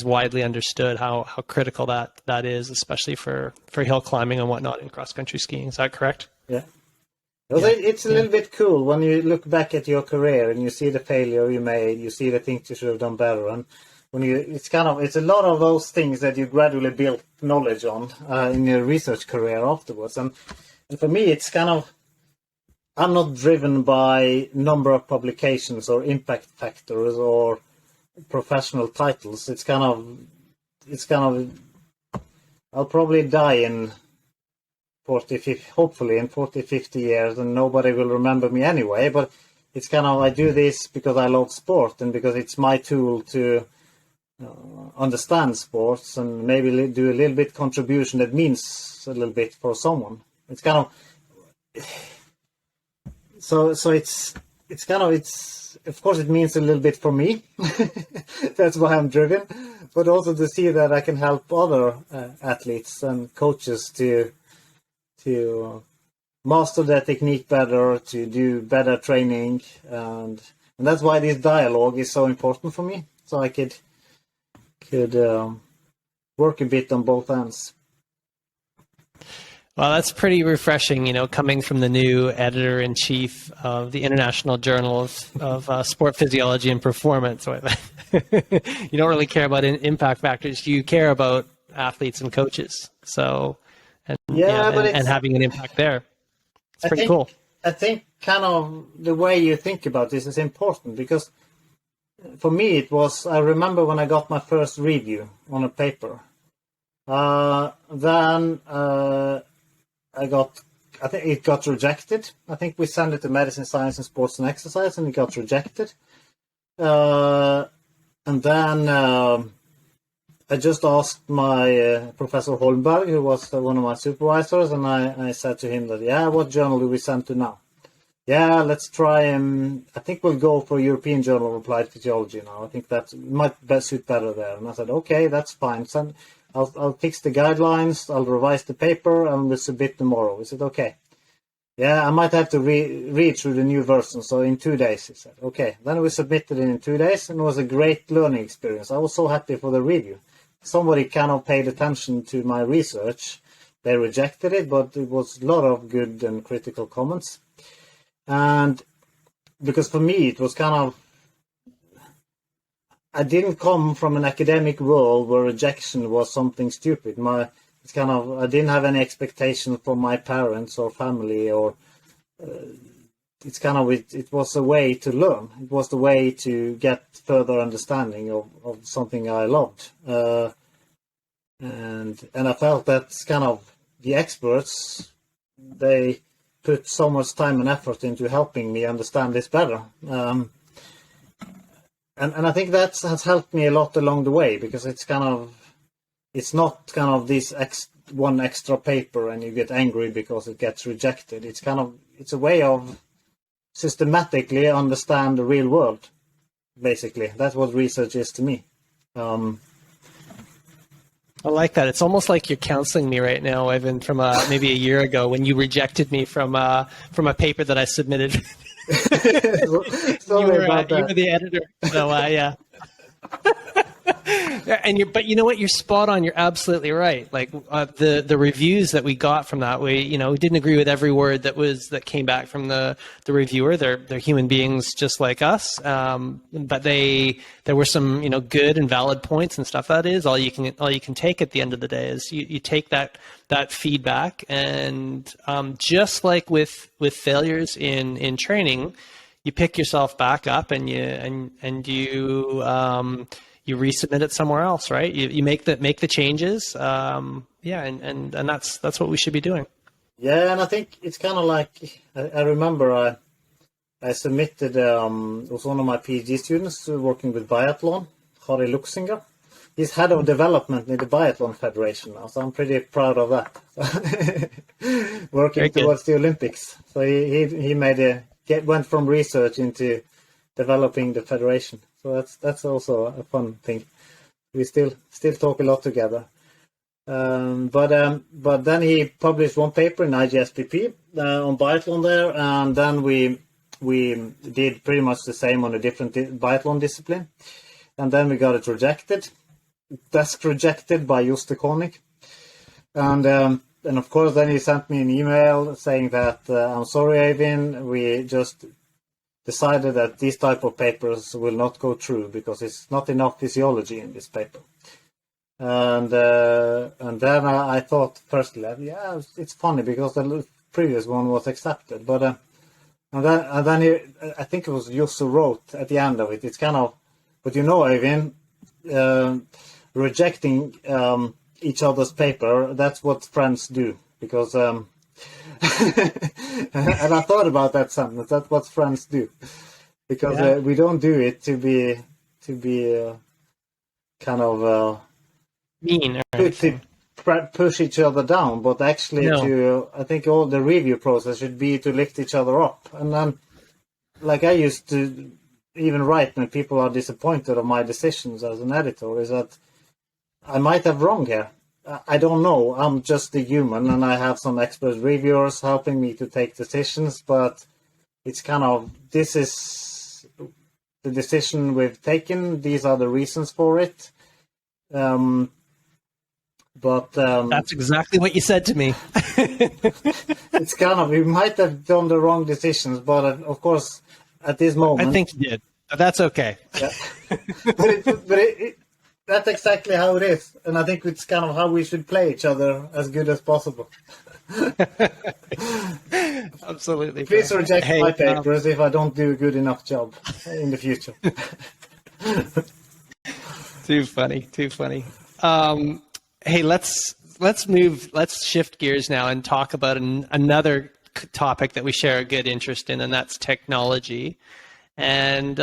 widely understood how critical that is, especially for hill climbing and whatnot in cross country skiing. Is that correct? Yeah. It's a little bit cool when you look back at your career and you see the failure you made, you see the things you should have done better, and it's a lot of those things that you gradually build knowledge on in your research career afterwards. And for me, it's kind of, I'm not driven by number of publications or impact factors or professional titles. It's kind of I'll probably die in 40, 50, hopefully in 40, 50 years, and nobody will remember me anyway. But it's kind of, I do this because I love sport and because it's my tool to understand sports and maybe do a little bit contribution that means a little bit for someone. It's kind of, so it's kind of, of course it means a little bit for me. That's why I'm driven, but also to see that I can help other athletes and coaches to master their technique better, to do better training, and that's why this dialogue is so important for me. So I could work a bit on both ends. Well, that's pretty refreshing, coming from the new editor-in-chief of the International Journal of Sport Physiology and Performance. You don't really care about impact factors. You care about athletes and coaches. So, and having an impact there. It's pretty cool. I think kind of the way you think about this is important, because for me it was, I remember when I got my first review on a paper, then I think it got rejected. I think we sent it to Medicine, Science and Sports and Exercise, and it got rejected. And then I just asked my Professor Holmberg, who was one of my supervisors, and I said to him that, what journal do we send to now? yeah, let's try. I think we'll go for European Journal of Applied Physiology now. I think that might suit better there. And I said, okay, that's fine. So I'll fix the guidelines. I'll revise the paper and we'll submit tomorrow. He said, okay. Yeah, I might have to read through the new version. So in 2 days, he said, okay. Then we submitted it in 2 days, and it was a great learning experience. I was so happy for the review. Somebody kind of paid attention to my research. They rejected it, but it was a lot of good and critical comments. And because for me, it was kind of, I didn't come from an academic world where rejection was something stupid. It's kind of, I didn't have any expectations from my parents or family, or it's kind of, it was a way to learn. It was the way to get further understanding of something I loved. And I felt that's kind of the experts, they put so much time and effort into helping me understand this better. And I think that has helped me a lot along the way, because it's kind of, it's not kind of this one extra paper and you get angry because it gets rejected. It's kind of, it's a way of systematically understand the real world, basically. That's what research is to me. I like that. It's almost like you're counseling me right now, Øyvind, from maybe a year ago when you rejected me from a paper that I submitted. You were the editor. So yeah. But you know what? You're spot on. You're absolutely right. Like the reviews that we got from that, we didn't agree with every word that came back from the reviewer. They're human beings just like us. But there were some good and valid points and stuff. That is all you can take at the end of the day is you take that feedback, and just like with failures in training, you pick yourself back up and you resubmit it somewhere else, right? You make the changes, and that's what we should be doing. Yeah, and I think it's kind of like, I remember I submitted, it was one of my PhD students working with biathlon, Harry Luxinger. He's head of development in the Biathlon Federation now, so I'm pretty proud of that. Working towards the Olympics. So he went from research into developing the federation. So that's also a fun thing. We still talk a lot together. But then he published one paper in IGSPP on biathlon there, and then we did pretty much the same on a different biathlon discipline, and then we got it rejected. Desk rejected by Juste Koenig, and of course then he sent me an email saying that I'm sorry, Øyvind, we just decided that these type of papers will not go through because it's not enough physiology in this paper. And then I thought firstly, yeah, it's funny because the previous one was accepted, but and then I think it was Jussi wrote at the end of it. It's kind of, but Øyvind, rejecting each other's paper, that's what friends do, because and I thought about that sentence. That's what friends do, because we don't do it to be kind of mean, to push each other down, but actually I think all the review process should be to lift each other up. And then, like I used to even write when people are disappointed of my decisions as an editor, is that I might have wrong here. I don't know. I'm just a human, and I have some expert reviewers helping me to take decisions, but it's kind of, this is the decision we've taken. These are the reasons for it. But that's exactly what you said to me. It's kind of, we might have done the wrong decisions, but of course, at this moment, I think you did. But that's okay. Yeah. but that's exactly how it is, and I think it's kind of how we should play each other as good as possible. Absolutely. Please reject my papers if I don't do a good enough job in the future. Too funny. Hey, let's shift gears now and talk about another topic that we share a good interest in, and that's technology. And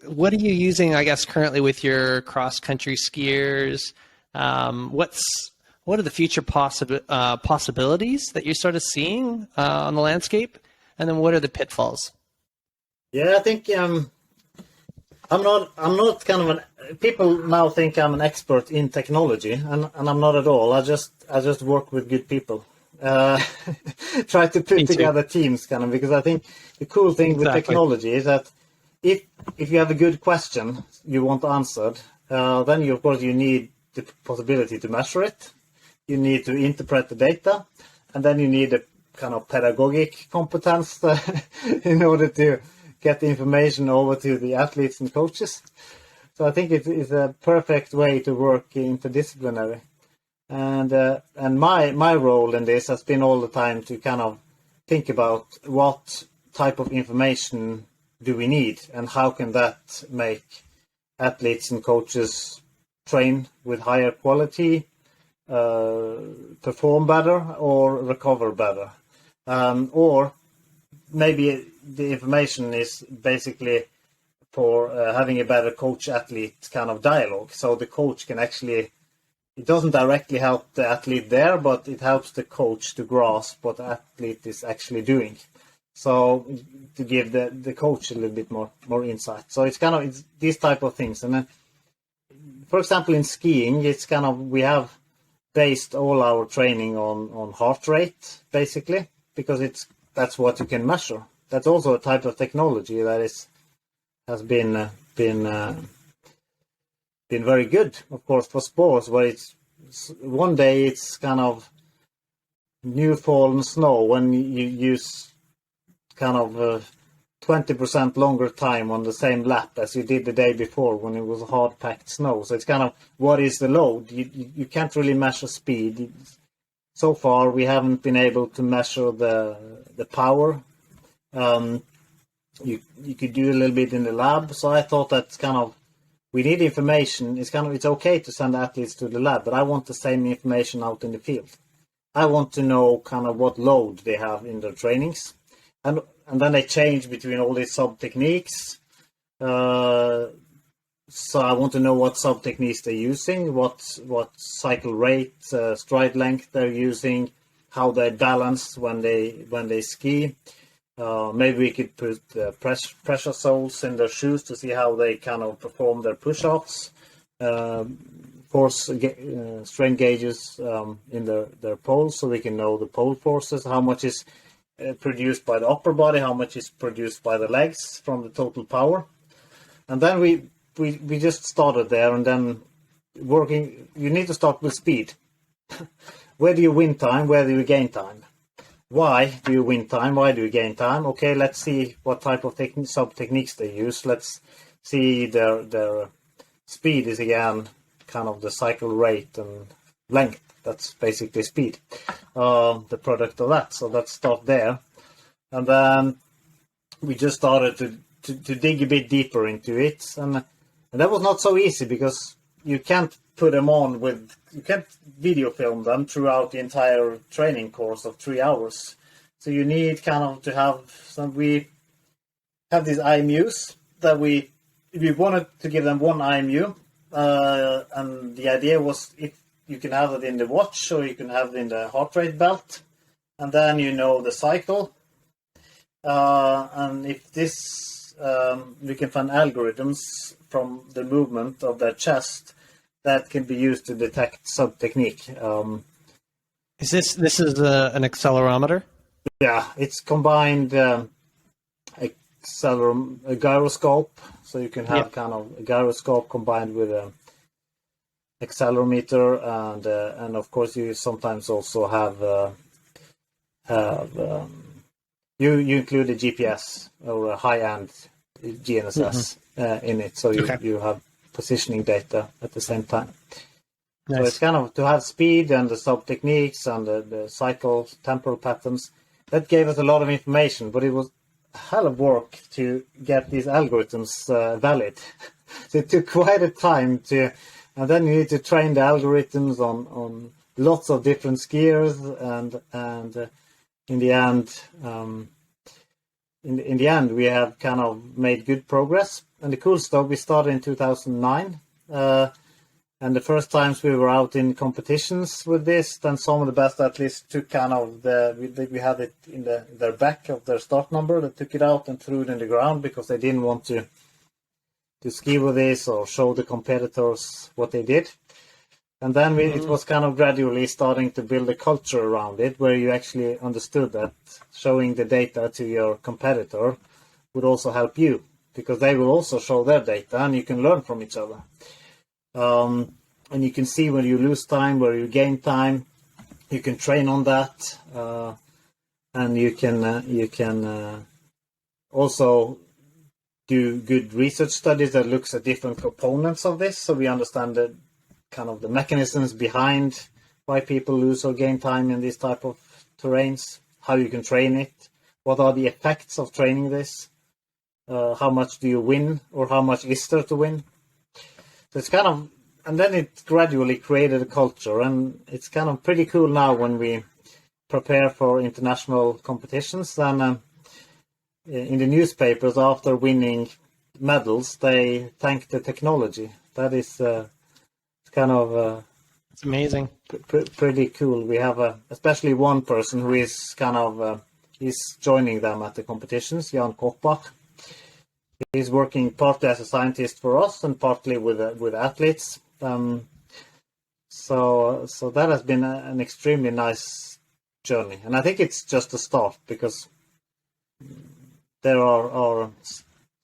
what are you using, I guess, currently with your cross-country skiers? What are the future possibilities that you're sort of seeing on the landscape? And then what are the pitfalls? Yeah, I think I'm not kind of people now think I'm an expert in technology, and I'm not at all. I just work with good people. Try to put together teams, kind of, because I think the cool thing with technology is that if you have a good question you want answered, then of course you need the possibility to measure it. You need to interpret the data, and then you need a kind of pedagogic competence in order to get the information over to the athletes and coaches. So I think it's a perfect way to work interdisciplinary. And my role in this has been all the time to kind of think about what type of information do we need, and how can that make athletes and coaches train with higher quality, perform better, or recover better. Or maybe the information is basically for having a better coach-athlete kind of dialogue. So the coach can actually, it doesn't directly help the athlete there, but it helps the coach to grasp what the athlete is actually doing. So to give the coach a little bit more insight. So it's these type of things. And then, for example, in skiing, it's we have based all our training on heart rate, basically, because that's what you can measure. That's also a type of technology that has been very good, of course, for sports, where one day it's kind of new fallen snow when you use 20% longer time on the same lap as you did the day before when it was hard packed snow. So it's what is the load? You can't really measure speed. So far we haven't been able to measure the power. You could do a little bit in the lab. So I thought that's we need information. It's okay to send athletes to the lab, but I want the same information out in the field. I want to know what load they have in their trainings. And then they change between all these sub techniques. So I want to know what sub techniques they're using, what cycle rate, stride length they're using, how they balance when they ski. Maybe we could put pressure soles in their shoes to see how they perform their push-offs. Force strain gauges in their poles, so we can know the pole forces, how much is produced by the upper body, how much is produced by the legs from the total power. And then we just started there, and then working, you need to start with speed. Where do you win time? Where do you gain time? Why do you win time? Why do you gain time? Okay, let's see what type of sub techniques they use. Let's see their speed is again the cycle rate and length. That's basically speed, the product of that. So let's start there. And then we just started to dig a bit deeper into it. And that was not so easy, because you can't put them on you can't video film them throughout the entire training course of 3 hours. So you need to have we have these IMUs that we wanted to give them one IMU. And the idea was, if you can have it in the watch, or you can have it in the heart rate belt, and then the cycle. And if this, we can find algorithms from the movement of their chest that can be used to detect sub technique. This is an accelerometer? Yeah, it's combined a gyroscope, so you can have a gyroscope combined with a accelerometer, and of course you sometimes also have you include a GPS or a high-end GNSS in it, so you have positioning data at the same time. Nice. So it's to have speed and the sub techniques and the cycle temporal patterns. That gave us a lot of information, but it was a hell of work to get these algorithms valid. So it took quite a time and then you need to train the algorithms on lots of different skiers, and in the end, we have made good progress. And the cool stuff, we started in 2009, And the first times we were out in competitions with this, then some of the best athletes took kind of we had it in their back of their start number. They took it out and threw it in the ground because they didn't want to ski with this or show the competitors what they did. And then it was kind of gradually starting to build a culture around it, where you actually understood that showing the data to your competitor would also help you, because they will also show their data and you can learn from each other. And you can see where you lose time, where you gain time. You can train on that, and you can also do good research studies that looks at different components of this, so we understand the kind of the mechanisms behind why people lose or gain time in these type of terrains, how you can train it, what are the effects of training this, how much do you win or how much is there to win. So it's kind of, and then it gradually created a culture, and it's kind of pretty cool now when we prepare for international competitions. Then in the newspapers, after winning medals, they thank the technology. That is kind of it's amazing. Pretty cool. We have especially one person who is kind of he's joining them at the competitions, Jan Kochbach. He's working partly as a scientist for us and partly with athletes. So that has been an extremely nice journey, and I think it's just a start, because there are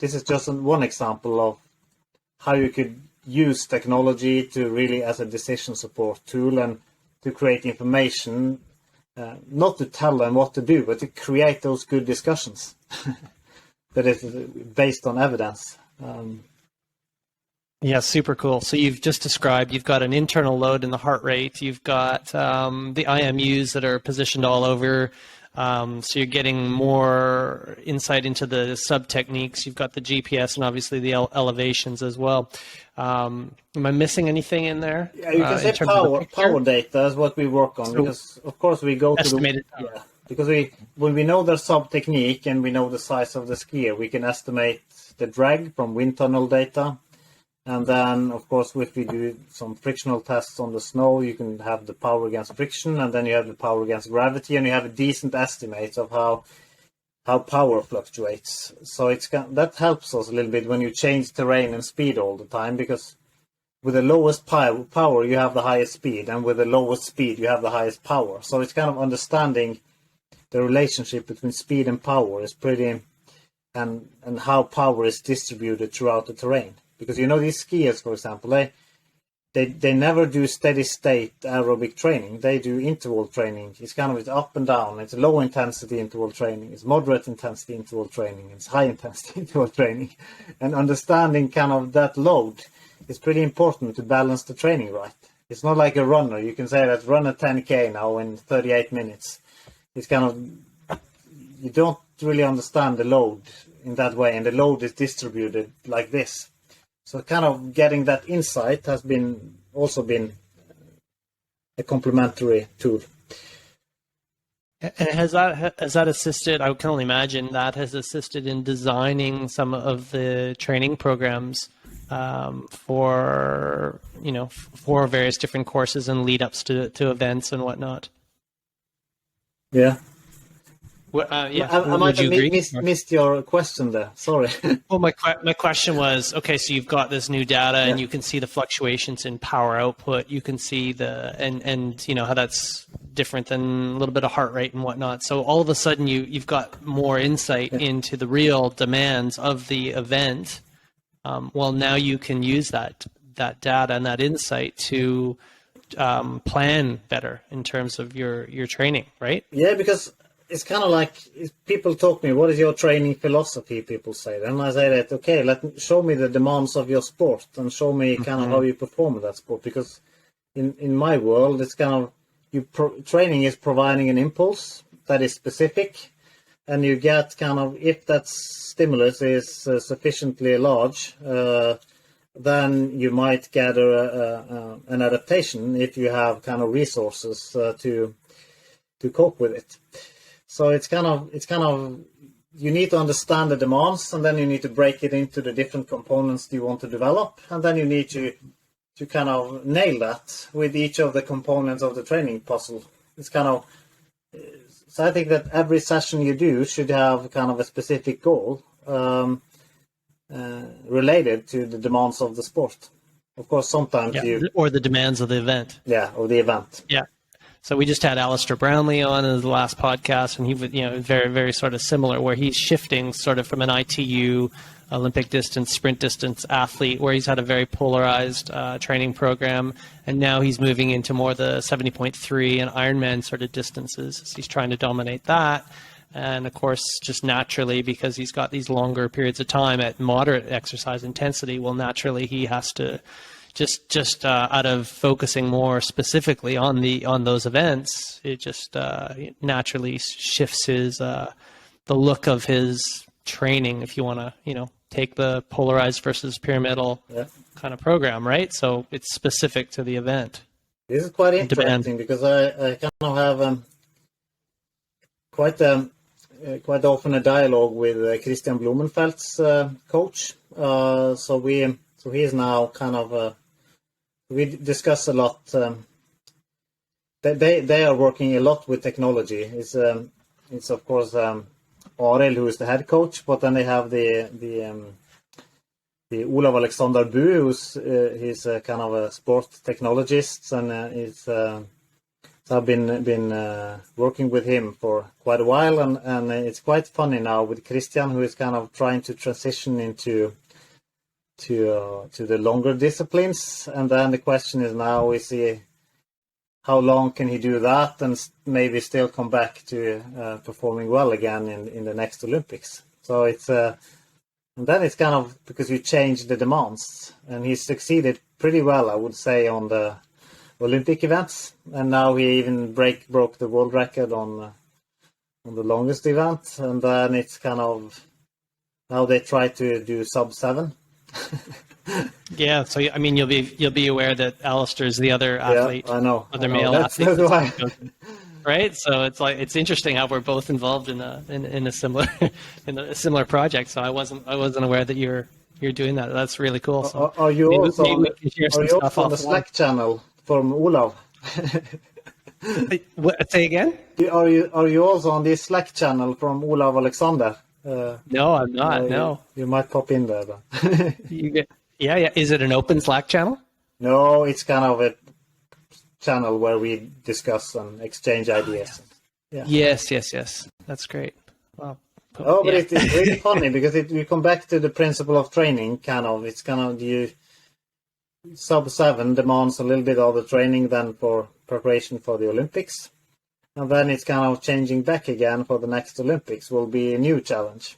this is just one example of how you could use technology to really as a decision support tool and to create information, not to tell them what to do, but to create those good discussions that is based on evidence. Yeah, super cool. So you've just described, you've got an internal load in the heart rate. You've got the IMUs that are positioned all over. So you're getting more insight into the sub-techniques. You've got the GPS and obviously the elevations as well. Am I missing anything in there? Yeah, you can say power data is what we work on, because of course we go to the... Yeah, because when we know the sub-technique and we know the size of the skier, we can estimate the drag from wind tunnel data. And then, of course, if we do some frictional tests on the snow, you can have the power against friction, and then you have the power against gravity, and you have a decent estimate of how power fluctuates. So that helps us a little bit when you change terrain and speed all the time, because with the lowest power, you have the highest speed, and with the lowest speed, you have the highest power. So it's kind of understanding the relationship between speed and power is pretty, and how power is distributed throughout the terrain. Because these skiers, for example, they never do steady state aerobic training. They do interval training. It's kind of it's up and down. It's low intensity interval training. It's moderate intensity interval training. It's high intensity interval training. And understanding kind of that load is pretty important to balance the training right. It's not like a runner. You can say that run a 10K now in 38 minutes. It's kind of, you don't really understand the load in that way, and the load is distributed like this. So kind of getting that insight has also been a complementary tool. And has that assisted? I can only imagine that has assisted in designing some of the training programs for various different courses and lead ups to events and whatnot. Yeah. Yeah. I might have missed your question there. Sorry. Well, my question was, okay, so you've got this new data, and you can see the fluctuations in power output. You can see and how that's different than a little bit of heart rate and whatnot. So all of a sudden, you've got more insight into the real demands of the event. Well, now you can use that data and that insight to plan better in terms of your training, right? Yeah, because it's kind of like people talk to me, what is your training philosophy? People say that. And I say that, okay, show me the demands of your sport and show me kind of how you perform in that sport. Because in my world, it's kind of, training is providing an impulse that is specific, and you get kind of, if that stimulus is sufficiently large, then you might gather an adaptation if you have kind of resources to cope with it. So it's kind of you need to understand the demands, and then you need to break it into the different components you want to develop, and then you need to kind of nail that with each of the components of the training puzzle. It's kind of, so I think that every session you do should have kind of a specific goal related to the demands of the sport. Of course, sometimes or the demands of the event. Yeah, or the event. Yeah. So we just had Alistair Brownlee on in the last podcast, and he was, very, very sort of similar, where he's shifting sort of from an ITU, Olympic distance, sprint distance athlete, where he's had a very polarized training program, and now he's moving into more the 70.3 and Ironman sort of distances. So he's trying to dominate that. And of course, just naturally, because he's got these longer periods of time at moderate exercise intensity, well, naturally he has to just out of focusing more specifically on those events, it just naturally shifts his the look of his training, if you want to take the polarized versus pyramidal kind of program, right? So it's specific to the event. This is quite interesting because I kind of have quite often a dialogue with Christian Blumenfeld's coach. So he is now kind of we discuss a lot. They are working a lot with technology. It's of course Arild, who is the head coach, but then they have the Olav Alexander Bu, he's a kind of a sport technologist, and I've been working with him for quite a while, and it's quite funny now with Christian, who is kind of trying to transition into the longer disciplines, and then the question is now, how long can he do that and maybe still come back to performing well again in the next Olympics? So it's and then it's kind of because you change the demands, and he succeeded pretty well, I would say, on the Olympic events, and now he even broke the world record on the longest event, and then it's kind of now they try to do sub 7. Yeah, so I mean, you'll be aware that Alistair is the other athlete. Yeah, I know. Male athlete. That's why. Right, so it's interesting how we're both involved in a similar project. So I wasn't aware that you're doing that. That's really cool. So are you also on the Slack channel from Olav? Say again? Are you also on the Slack channel from Olav Alexander? No, I'm not. No, you might pop in there. Then. Yeah. Is it an open Slack channel? No, it's kind of a channel where we discuss and exchange ideas. Yeah. Yes. That's great. Wow. Oh, but it's really funny because we come back to the principle of training. It's kind of you. Sub 7 demands a little bit of the training than for preparation for the Olympics. And then it's kind of changing back again for the next Olympics will be a new challenge.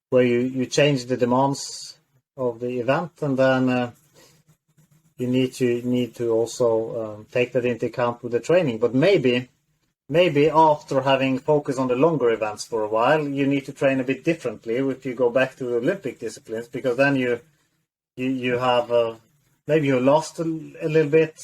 Where you change the demands of the event, and then you need to also take that into account with the training. But maybe after having focused on the longer events for a while, you need to train a bit differently if you go back to the Olympic disciplines, because then you have maybe you lost a little bit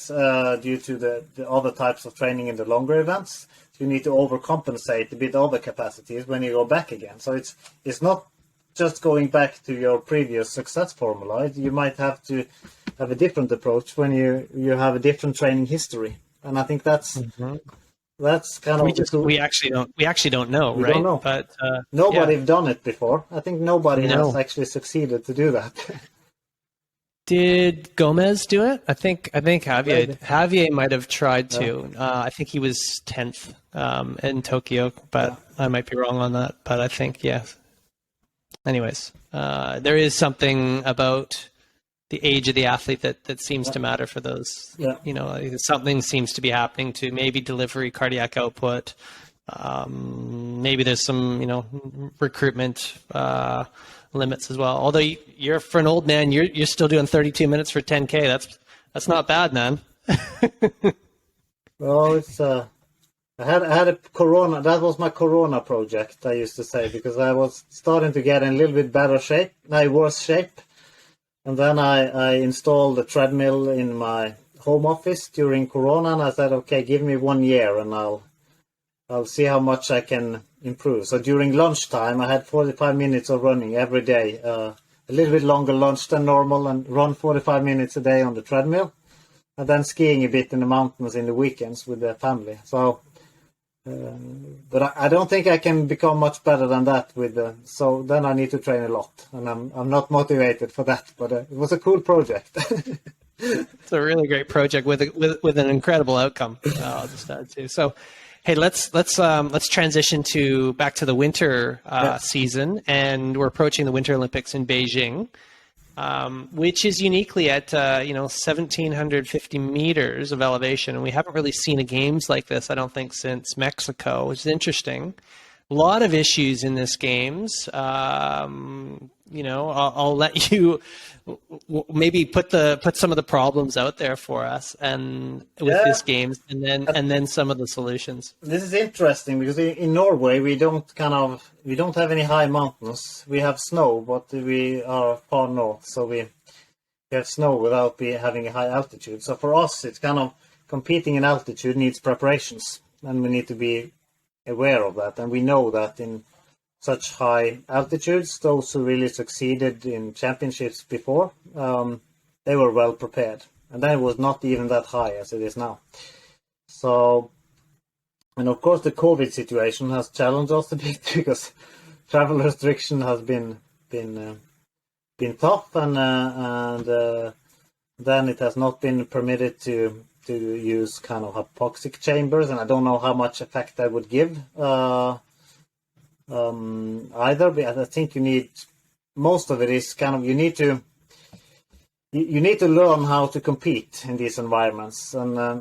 due to the other types of training in the longer events. So you need to overcompensate a bit other capacities when you go back again. So it's not just going back to your previous success formula. You might have to have a different approach when you have a different training history. And I think that's kind of we actually don't know, we right? Don't know. But nobody have done it before. I think nobody has actually succeeded to do that. Did Gomez do it? I think Javier might have tried to. I think he was 10th in Tokyo, but I might be wrong on that. But I think yes. Anyways, there is something about the age of the athlete that seems to matter for those. Yeah. Something seems to be happening to maybe delivery, cardiac output. Maybe there's some recruitment limits as well. Although you're for an old man, you're still doing 32 minutes for 10K. That's not bad, man. Well, it's I had a Corona. That was my Corona project, I used to say, because I was starting to get in a little bit better shape, worse shape, and then I installed a treadmill in my home office during Corona, and I said, okay, give me 1 year, and I'll see how much I can improve. So during lunchtime, I had 45 minutes of running every day, a little bit longer lunch than normal and run 45 minutes a day on the treadmill, and then skiing a bit in the mountains in the weekends with the family. So, but I don't think I can become much better than that so then I need to train a lot, and I'm not motivated for that, but it was a cool project. It's a really great project with an incredible outcome. I'll just add too. So, hey, let's transition back to the winter season, and we're approaching the Winter Olympics in Beijing, which is uniquely at 1,750 meters of elevation, and we haven't really seen a games like this, I don't think, since Mexico, which is interesting. A lot of issues in this games. I'll let you maybe put some of the problems out there for us and with this games, and then some of the solutions. This is interesting because in Norway we don't have any high mountains. We have snow, but we are far north, so we have snow without having a high altitude. So for us, it's kind of competing in altitude needs preparations, and we need to be aware of that. And we know that in such high altitudes, those who really succeeded in championships before, they were well prepared. And then it was not even that high as it is now. So, and of course the COVID situation has challenged us a bit because travel restriction has been tough, and then it has not been permitted to use kind of hypoxic chambers, and I don't know how much effect that would give either. But I think most of it is kind of you need to learn how to compete in these environments, and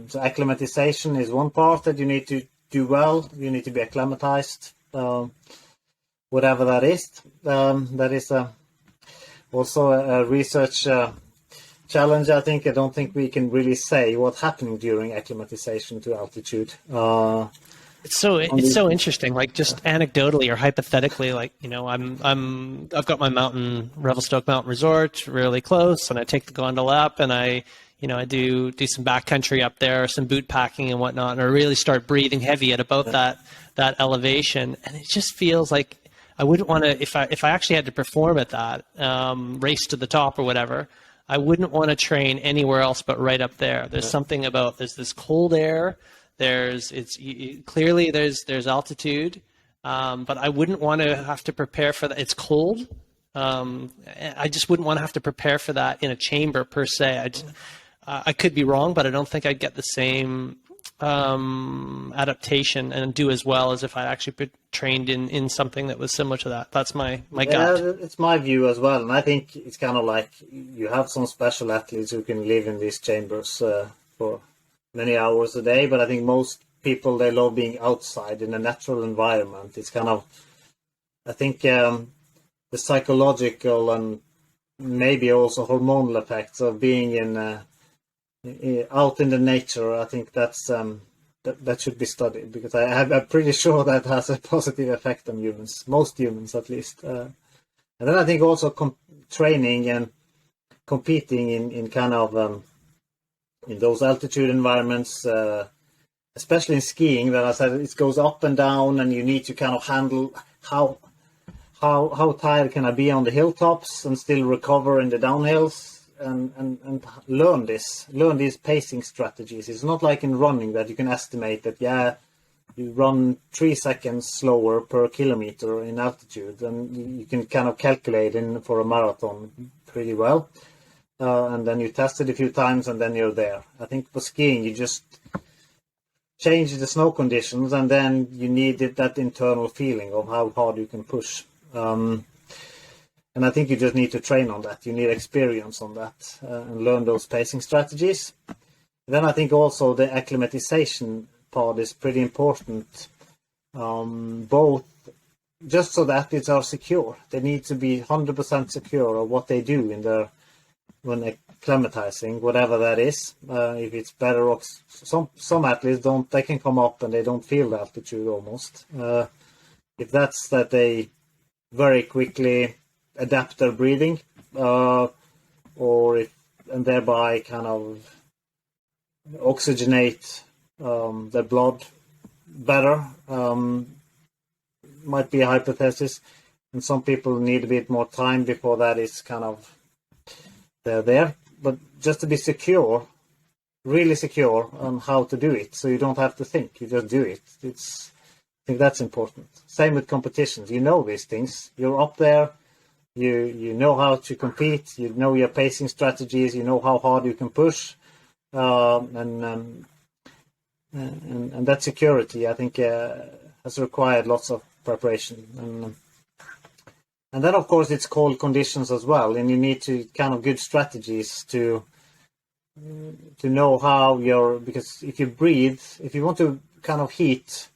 so acclimatization is one part that you need to do well. You need to be acclimatized, whatever that is. That is also a research challenge. I don't think we can really say what's happening during acclimatization to altitude. It's so interesting. Like just anecdotally or hypothetically, like I've got my Revelstoke Mountain Resort really close, and I take the gondola up, and I do some backcountry up there, some boot packing and whatnot, and I really start breathing heavy at about that elevation, and it just feels like I wouldn't want to if I actually had to perform at that race to the top or whatever. I wouldn't want to train anywhere else but right up there. There's something about there's this cold air. Clearly there's altitude, but I wouldn't want to have to prepare for that. It's cold. I just wouldn't want to have to prepare for that in a chamber per se. I could be wrong, but I don't think I'd get the same adaptation and do as well as if I actually trained in something that was similar to that. That's my gut. Yeah, it's my view as well, and I think it's kind of like you have some special athletes who can live in these chambers for many hours a day, but I think most people, they love being outside in a natural environment. It's kind of, I think the psychological and maybe also hormonal effects of being out in the nature, I think that's that should be studied, because I'm pretty sure that has a positive effect on humans, most humans at least. And then I think also training and competing in kind of in those altitude environments, especially in skiing, that I said it goes up and down, and you need to kind of handle how tired can I be on the hilltops and still recover in the downhills, and learn these pacing strategies. It's not like in running that you can estimate that you run 3 seconds slower per kilometer in altitude, and you can kind of calculate for a marathon pretty well. And then you test it a few times, and then you're there. I think for skiing, you just change the snow conditions, and then you need that internal feeling of how hard you can push. And I think you just need to train on that. You need experience on that and learn those pacing strategies. Then I think also the acclimatization part is pretty important, both just so that athletes are secure. They need to be 100% secure of what they do when acclimatizing, whatever that is. If it's better, some athletes they can come up and they don't feel the altitude almost. If that's that they very quickly adapt their breathing, and thereby kind of oxygenate their blood better, might be a hypothesis. and some people need a bit more time before that is kind of they're there. But just to be secure, really secure on how to do it, so you don't have to think, you just do it. I think that's important. Same with competitions. You know these things. You're up there. You know how to compete. You know your pacing strategies. You know how hard you can push, and that security, I think, has required lots of preparation. And then, of course, it's cold conditions as well, and you need to kind of good strategies to know how because if you breathe, if you want to kind of heat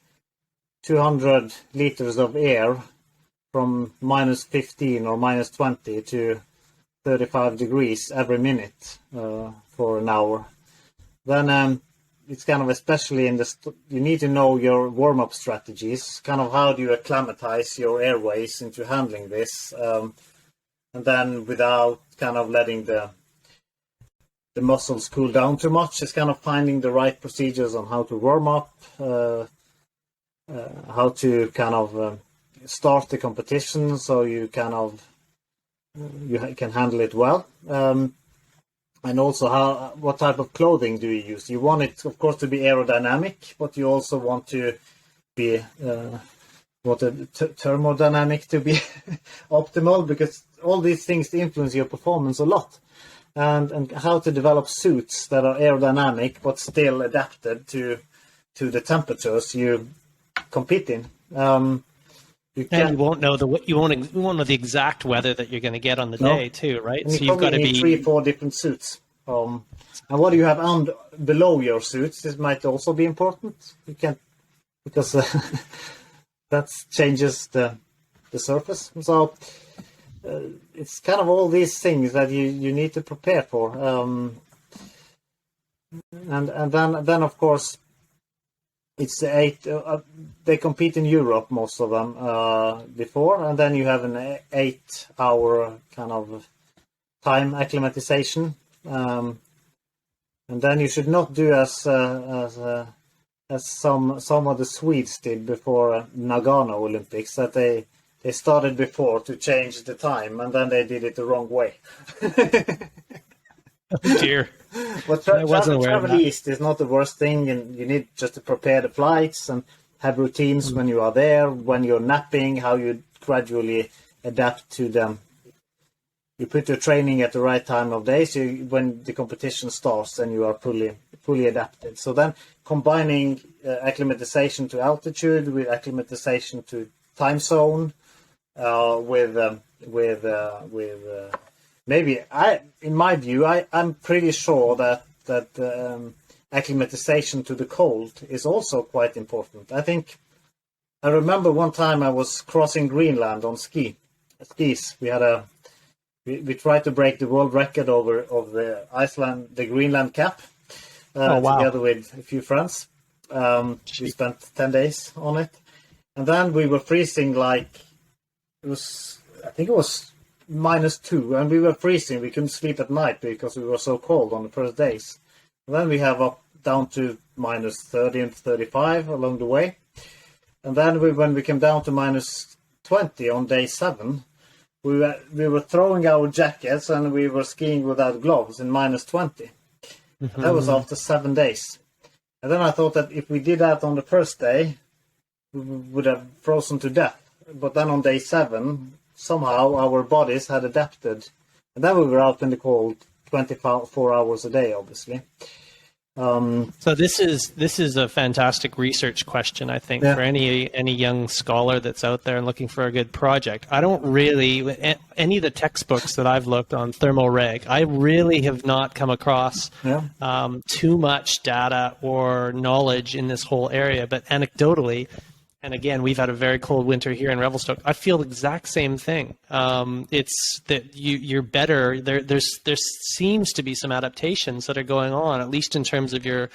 200 liters of air from minus 15 or minus 20 to 35 degrees every minute for an hour, then it's kind of, especially you need to know your warm-up strategies, kind of how do you acclimatize your airways into handling this, and then without kind of letting the muscles cool down too much. It's kind of finding the right procedures on how to warm up, how to kind of start the competition so you kind of you can handle it well. And also what type of clothing do you use? You want it, of course, to be aerodynamic, but you also want to be thermodynamic to be optimal, because all these things influence your performance a lot. And how to develop suits that are aerodynamic but still adapted to the temperatures you compete in. And you won't know you won't know the exact weather that you're going to get on the day too, right? And so you've got to be 3-4 different suits. And what do you have below your suits? This might also be important. You can't, because that changes the surface. So it's kind of all these things that you need to prepare for. And then of course, it's they compete in Europe, most of them, before, and then you have an 8-hour kind of time acclimatization, and then you should not do as some of the Swedes did before Nagano Olympics, that they started before to change the time, and then they did it the wrong way. Oh dear. But travel east is not the worst thing, and you need just to prepare the flights and have routines when you are there, when you're napping, how you gradually adapt to them. You put your training at the right time of day, so when the competition starts, then you are fully adapted. So then combining acclimatization to altitude with acclimatization to time zone, maybe in my view, I'm pretty sure that acclimatization to the cold is also quite important. I remember one time I was crossing Greenland on skis. We tried to break the world record of the Greenland cap, together with a few friends. We spent 10 days on it, and then we were freezing I think it was -2, and we were freezing. We couldn't sleep at night because we were so cold on the first days. And then we have up down to -30 and 35 along the way. And then when we came down to -20 on day 7, we were throwing our jackets and we were skiing without gloves in -20. Mm-hmm. That was after 7 days. And then I thought that if we did that on the first day, we would have frozen to death. But then on day 7, somehow our bodies had adapted, and then we were out in the cold 24 hours a day, obviously. So this is a fantastic research question, I think, for any young scholar that's out there and looking for a good project. I don't really, any of the textbooks that I've looked on thermoreg, I really have not come across too much data or knowledge in this whole area, but anecdotally, and again, we've had a very cold winter here in Revelstoke, I feel the exact same thing. It's that you're better. There seems to be some adaptations that are going on, at least in terms of your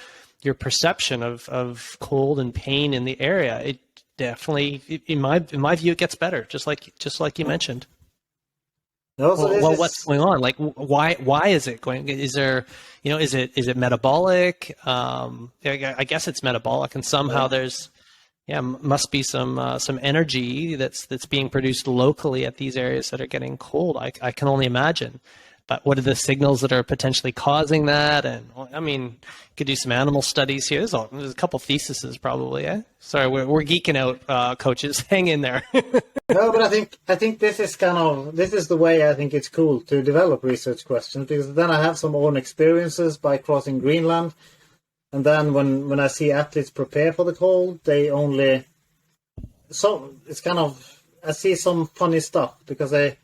perception of cold and pain in the area. It definitely, in my view, it gets better, just like you mentioned. What's going on? Like, why is it going? Is there, is it metabolic? I guess it's metabolic, and somehow there's. yeah, must be some energy that's being produced locally at these areas that are getting cold. I can only imagine. But what are the signals that are potentially causing that? And I mean, could do some animal studies here. There's a couple theses probably. Eh? Sorry, we're geeking out, coaches. Hang in there. No, but I think this is the way I think it's cool to develop research questions, because then I have some own experiences by crossing Greenland, and then when I see athletes prepare for the cold, I see some funny stuff, because they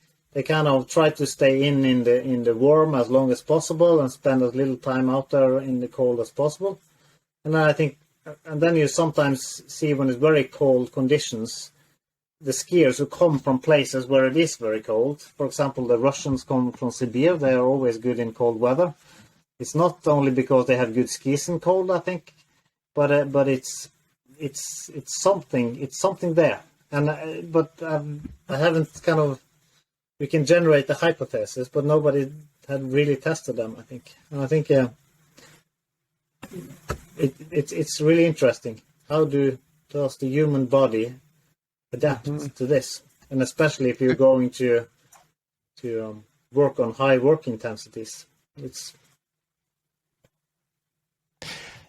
kind of try to stay in the warm as long as possible and spend as little time out there in the cold as possible. And then you sometimes see, when it's very cold conditions, the skiers who come from places where it is very cold. For example, the Russians come from Siberia. They are always good in cold weather. It's not only because they have good skis in cold, I think, but it's something there. And I haven't kind of. We can generate the hypothesis, but nobody had really tested them, I think. And I think it's really interesting. How does the human body adapt to this? And especially if you're going to work on high work intensities.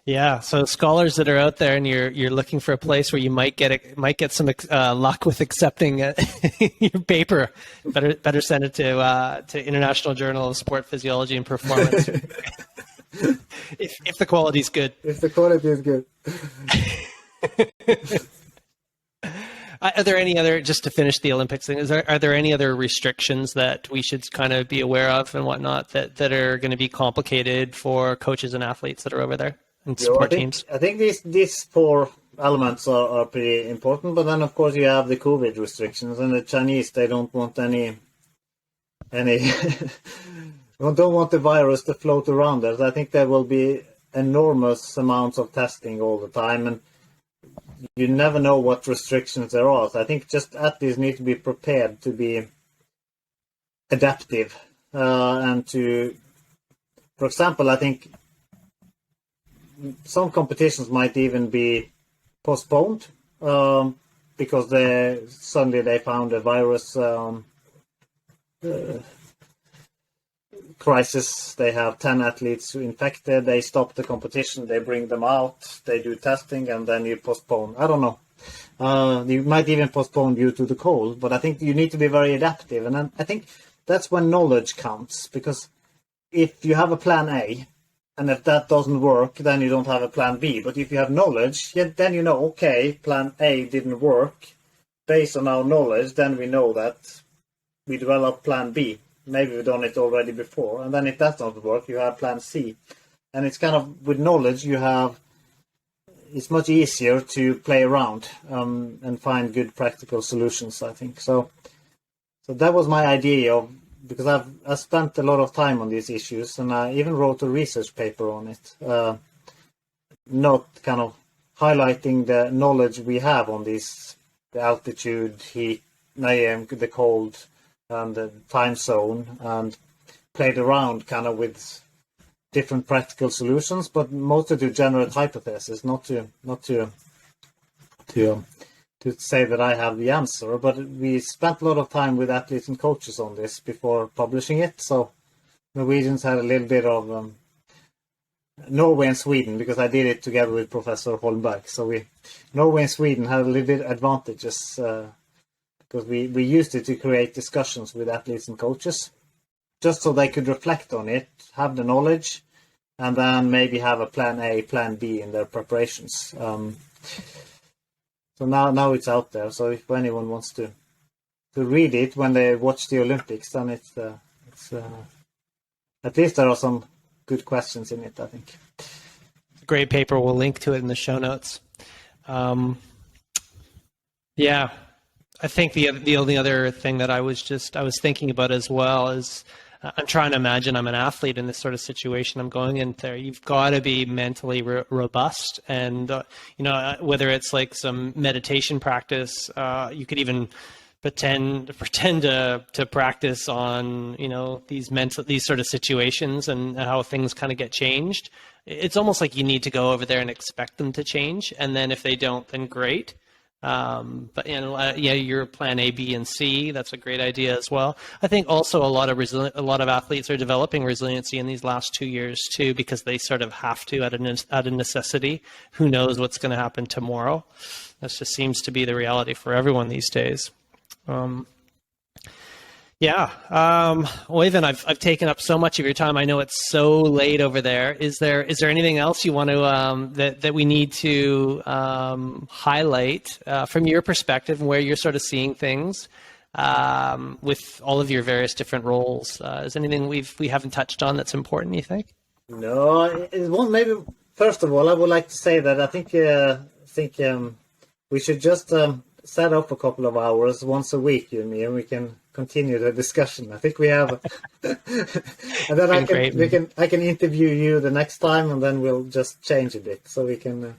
Yeah, so scholars that are out there, and you're looking for a place where you might get some luck with accepting your paper, better send it to International Journal of Sport Physiology and Performance. if the quality's good. If the quality is good. Are there any other, just to finish the Olympics thing, are there any other restrictions that we should kind of be aware of and whatnot that are going to be complicated for coaches and athletes that are over there? I think these four elements are pretty important, but then of course you have the COVID restrictions, and the Chinese, they don't want any don't want the virus to float around there. I think there will be enormous amounts of testing all the time, and you never know what restrictions there are. So I think just athletes need to be prepared to be adaptive, and to, for example, I think some competitions might even be postponed because suddenly they found a virus crisis. They have 10 athletes infected. They stop the competition. They bring them out. They do testing, and then you postpone. I don't know. You might even postpone due to the cold. But I think you need to be very adaptive, and then I think that's when knowledge counts. Because if you have a plan A, and if that doesn't work, then you don't have a plan B. But if you have knowledge, then you know, okay, plan A didn't work. Based on our knowledge, then we know that we develop plan B. Maybe we've done it already before. And then if that doesn't work, you have plan C. And it's kind of, with knowledge, it's much easier to play around and find good practical solutions, I think. So that was my idea because I've spent a lot of time on these issues, and I even wrote a research paper on it, not kind of highlighting the knowledge we have on these, the altitude, heat, the cold, and the time zone, and played around kind of with different practical solutions, but mostly to generate hypotheses, not to say that I have the answer. But we spent a lot of time with athletes and coaches on this before publishing it. So Norwegians had a little bit of Norway and Sweden, because I did it together with Professor Holmberg. So Norway and Sweden had a little bit advantages because we used it to create discussions with athletes and coaches, just so they could reflect on it, have the knowledge, and then maybe have a plan A, plan B in their preparations. So now it's out there. So if anyone wants to read it when they watch the Olympics, then it's at least there are some good questions in it, I think. Great paper. We'll link to it in the show notes. Yeah, I think the only other thing that I was thinking about as well is, I'm trying to imagine I'm an athlete in this sort of situation. I'm going in there. You've got to be mentally robust, and whether it's like some meditation practice, you could even pretend to practice on these sort of situations and how things kind of get changed. It's almost like you need to go over there and expect them to change, and then if they don't, then great. But yeah, your plan A, B, and C. That's a great idea as well. I think also a lot of athletes are developing resiliency in these last 2 years too, because they sort of have to out of necessity. Who knows what's going to happen tomorrow? That just seems to be the reality for everyone these days. Yeah, Øyvind, I've taken up so much of your time. I know it's so late over there. Is there anything else you want to that we need to highlight from your perspective and where you're sort of seeing things with all of your various different roles? Is anything we haven't touched on that's important, you think? No, maybe first of all, I would like to say that I think we should just set up a couple of hours once a week, you and me, and we can continue the discussion. I think we have, and then I can interview you the next time, and then we'll just change a bit so we can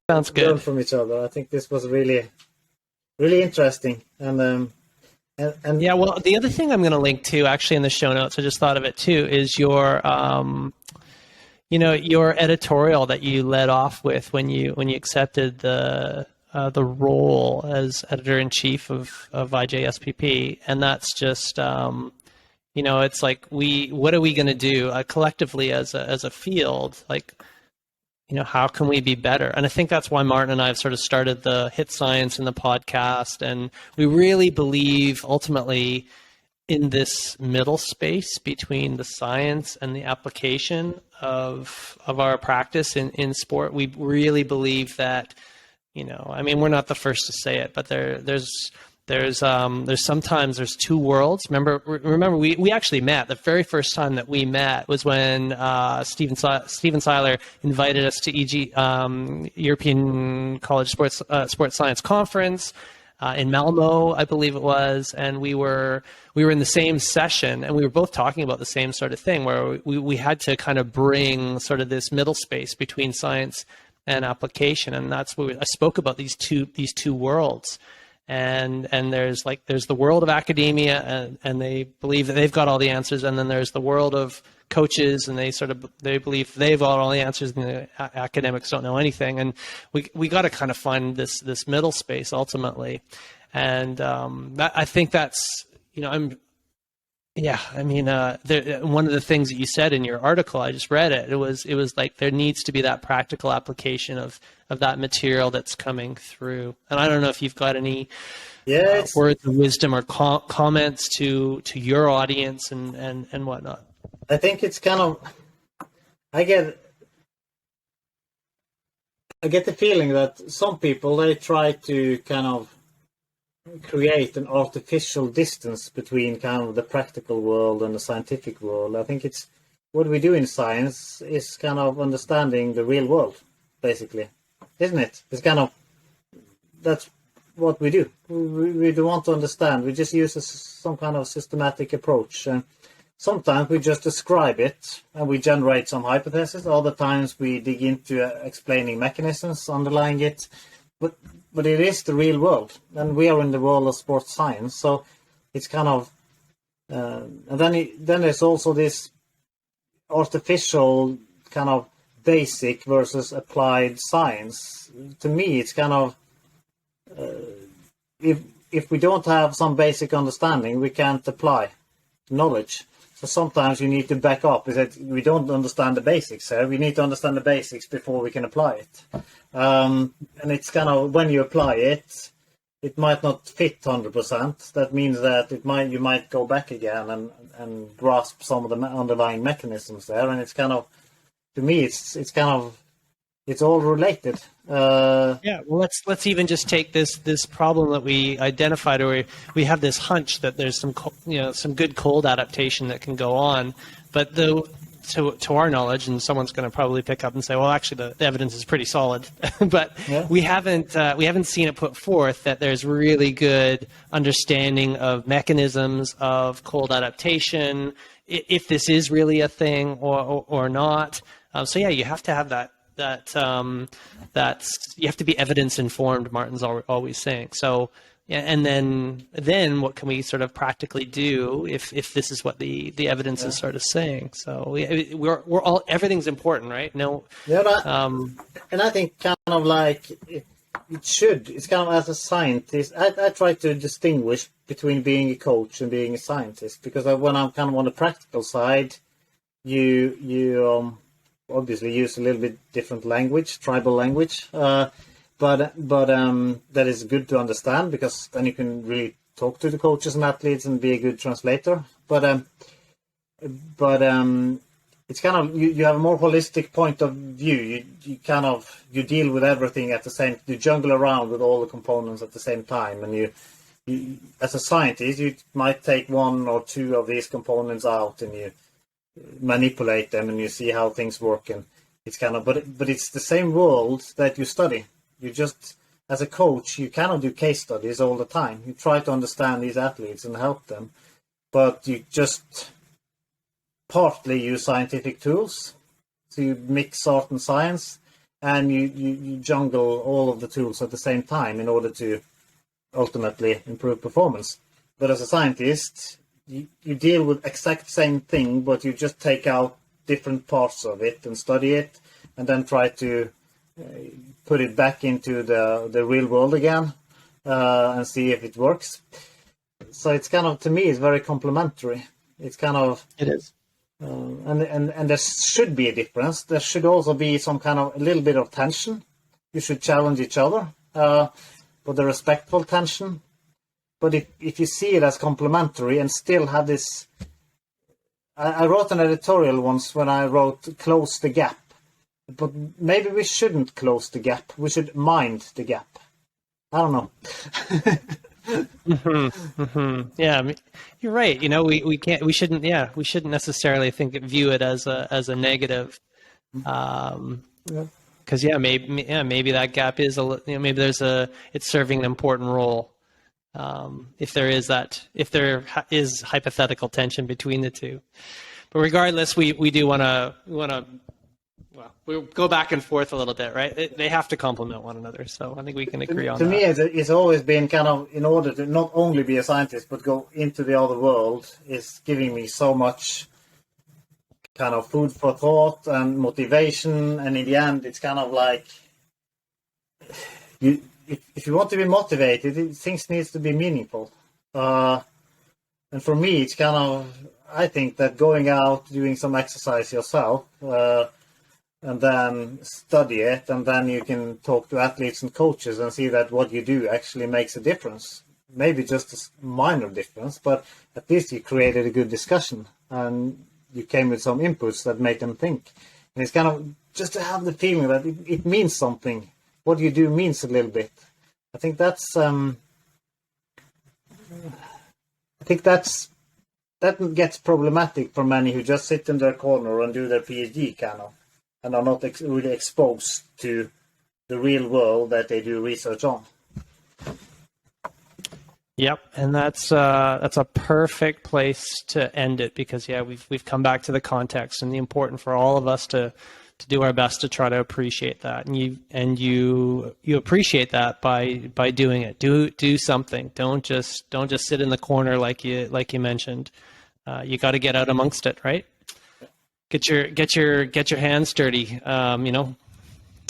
sounds good. Learn from each other. I think this was really, really interesting, and yeah. Well, the other thing I'm going to link to actually in the show notes, I just thought of it too, is your your editorial that you led off with when you accepted the role as editor-in-chief of IJSPP, and that's just it's like what are we going to do collectively as a field? Like, how can we be better? And I think that's why Martin and I have sort of started the HIIT Science and the podcast, and we really believe ultimately in this middle space between the science and the application of our practice in sport. We really believe that. We're not the first to say it, but there's sometimes there's two worlds. Remember, we actually met. The very first time that we met was when Stephen Seiler invited us to European College Sports Science Conference in Malmo, I believe it was, and we were in the same session, and we were both talking about the same sort of thing, where we had to kind of bring sort of this middle space between science and application, and that's what I spoke about, these two worlds, and there's the world of academia, and they believe that they've got all the answers, and then there's the world of coaches, and they believe they've got all the answers, and the academics don't know anything, and we got to kind of find this middle space ultimately, and I think that's one of the things that you said in your article, I just read it. It was like there needs to be that practical application of that material that's coming through. And I don't know if you've got any words of wisdom or comments to your audience and whatnot. I think it's kind of, I get the feeling that some people, they try to kind of create an artificial distance between kind of the practical world and the scientific world. I think it's what we do in science is kind of understanding the real world, basically, isn't it? It's kind of, that's what we do. We don't want to understand. We just use some kind of systematic approach. And sometimes we just describe it and we generate some hypotheses. Other times we dig into explaining mechanisms underlying it. But it is the real world, and we are in the world of sports science. So it's kind of, and then there's also this artificial kind of basic versus applied science. To me, it's kind of, if we don't have some basic understanding, we can't apply knowledge. So sometimes you need to back up. Is that we don't understand the basics here. We need to understand the basics before we can apply it. And it's kind of, when you apply it, it might not fit 100%. That means that you might go back again and grasp some of the underlying mechanisms there. And it's kind of, to me, it's kind of, it's all related. Well, let's even just take this problem that we identified, or we have this hunch that there's some good cold adaptation that can go on, but to our knowledge, and someone's going to probably pick up and say, well, actually the evidence is pretty solid, but we haven't seen it put forth that there's really good understanding of mechanisms of cold adaptation, if this is really a thing or not. So yeah, you have to have that's you have to be evidence informed. Martin's always saying so. And then what can we sort of practically do if this is what the evidence is sort of saying? So we're all, everything's important, right? No. Yeah, and I think kind of like it should. It's kind of, as a scientist, I try to distinguish between being a coach and being a scientist, because when I'm kind of on the practical side, you obviously use a little bit different language, tribal language, but that is good to understand, because then you can really talk to the coaches and athletes and be a good translator. But it's kind of, you have a more holistic point of view. You deal with everything at the same. You jungle around with all the components at the same time, and you as a scientist, you might take one or two of these components out and you manipulate them and you see how things work. And it's kind of, but it's the same world that you study. You just, as a coach, you cannot do case studies all the time. You try to understand these athletes and help them, but you just partly use scientific tools. So you mix art and science, and you jungle all of the tools at the same time in order to ultimately improve performance. But as a scientist, you deal with exact same thing, but you just take out different parts of it and study it, and then try to put it back into the real world again, and see if it works. So it's kind of, to me, it's very complementary. It's kind of, it is. And there should be a difference. There should also be some kind of a little bit of tension. You should challenge each other, but a respectful tension. But if you see it as complementary and still have this, I wrote an editorial once when I wrote "Close the Gap," but maybe we shouldn't close the gap. We should mind the gap. I don't know. Yeah, you're right. You know, we shouldn't necessarily view it as a negative, because maybe that gap is maybe it's serving an important role, if there is hypothetical tension between the two. But regardless, we do want to we'll go back and forth a little bit, right? They have to complement one another. So I think we can agree on that. To me, it's always been kind of, in order to not only be a scientist, but go into the other world, is giving me so much kind of food for thought and motivation. And in the end, it's kind of like, if you want to be motivated, things needs to be meaningful. And for me, it's kind of, I think that going out, doing some exercise yourself, and then study it, and then you can talk to athletes and coaches and see that what you do actually makes a difference. Maybe just a minor difference, but at least you created a good discussion and you came with some inputs that made them think. And it's kind of just to have the feeling that it means something. What you do means a little bit. I think that gets problematic for many who just sit in their corner and do their PhD kind of, and are not really exposed to the real world that they do research on. Yep, and that's a perfect place to end it, because we've come back to the context and the important for all of us to do our best to try to appreciate that, and you appreciate that by doing it. Do something. Don't just sit in the corner like you mentioned. You got to get out amongst it, right? Get your hands dirty,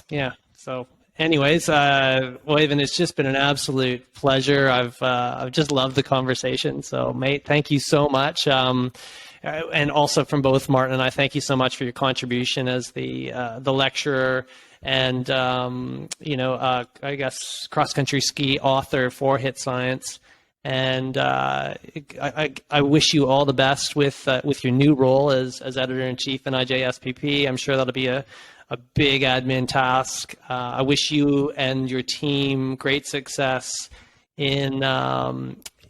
Yeah. So, anyways, Øyvind, it's just been an absolute pleasure. I've just loved the conversation. So, mate, thank you so much. And also from both Martin and I, thank you so much for your contribution as the lecturer and I guess cross country ski author for HIIT Science. And I wish you all the best with your new role as editor-in-chief in IJSPP. I'm sure that'll be a big admin task. I wish you and your team great success in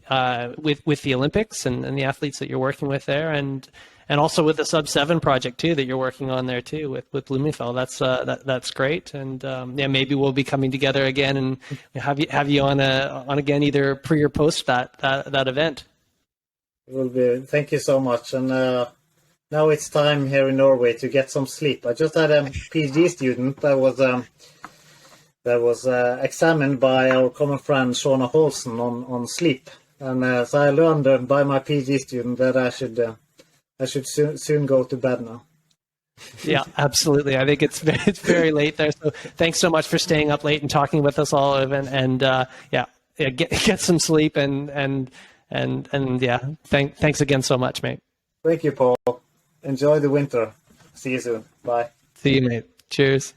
with the Olympics and the athletes that you're working with there, and also with the Sub-7 project too that you're working on there too with Blumenfeld. That's great, and maybe we'll be coming together again and have you on again either pre or post that event. It will be. Thank you so much, and now it's time here in Norway to get some sleep. I just had a PhD student that was examined by our common friend Shona Holson on sleep, and so I learned by my PhD student that I should soon go to bed now. Yeah, absolutely. I think it's very late there. So thanks so much for staying up late and talking with us all, Øyvind. And get some sleep and yeah, thanks again so much, mate. Thank you, Paul. Enjoy the winter. See you soon. Bye. See you, mate. Cheers.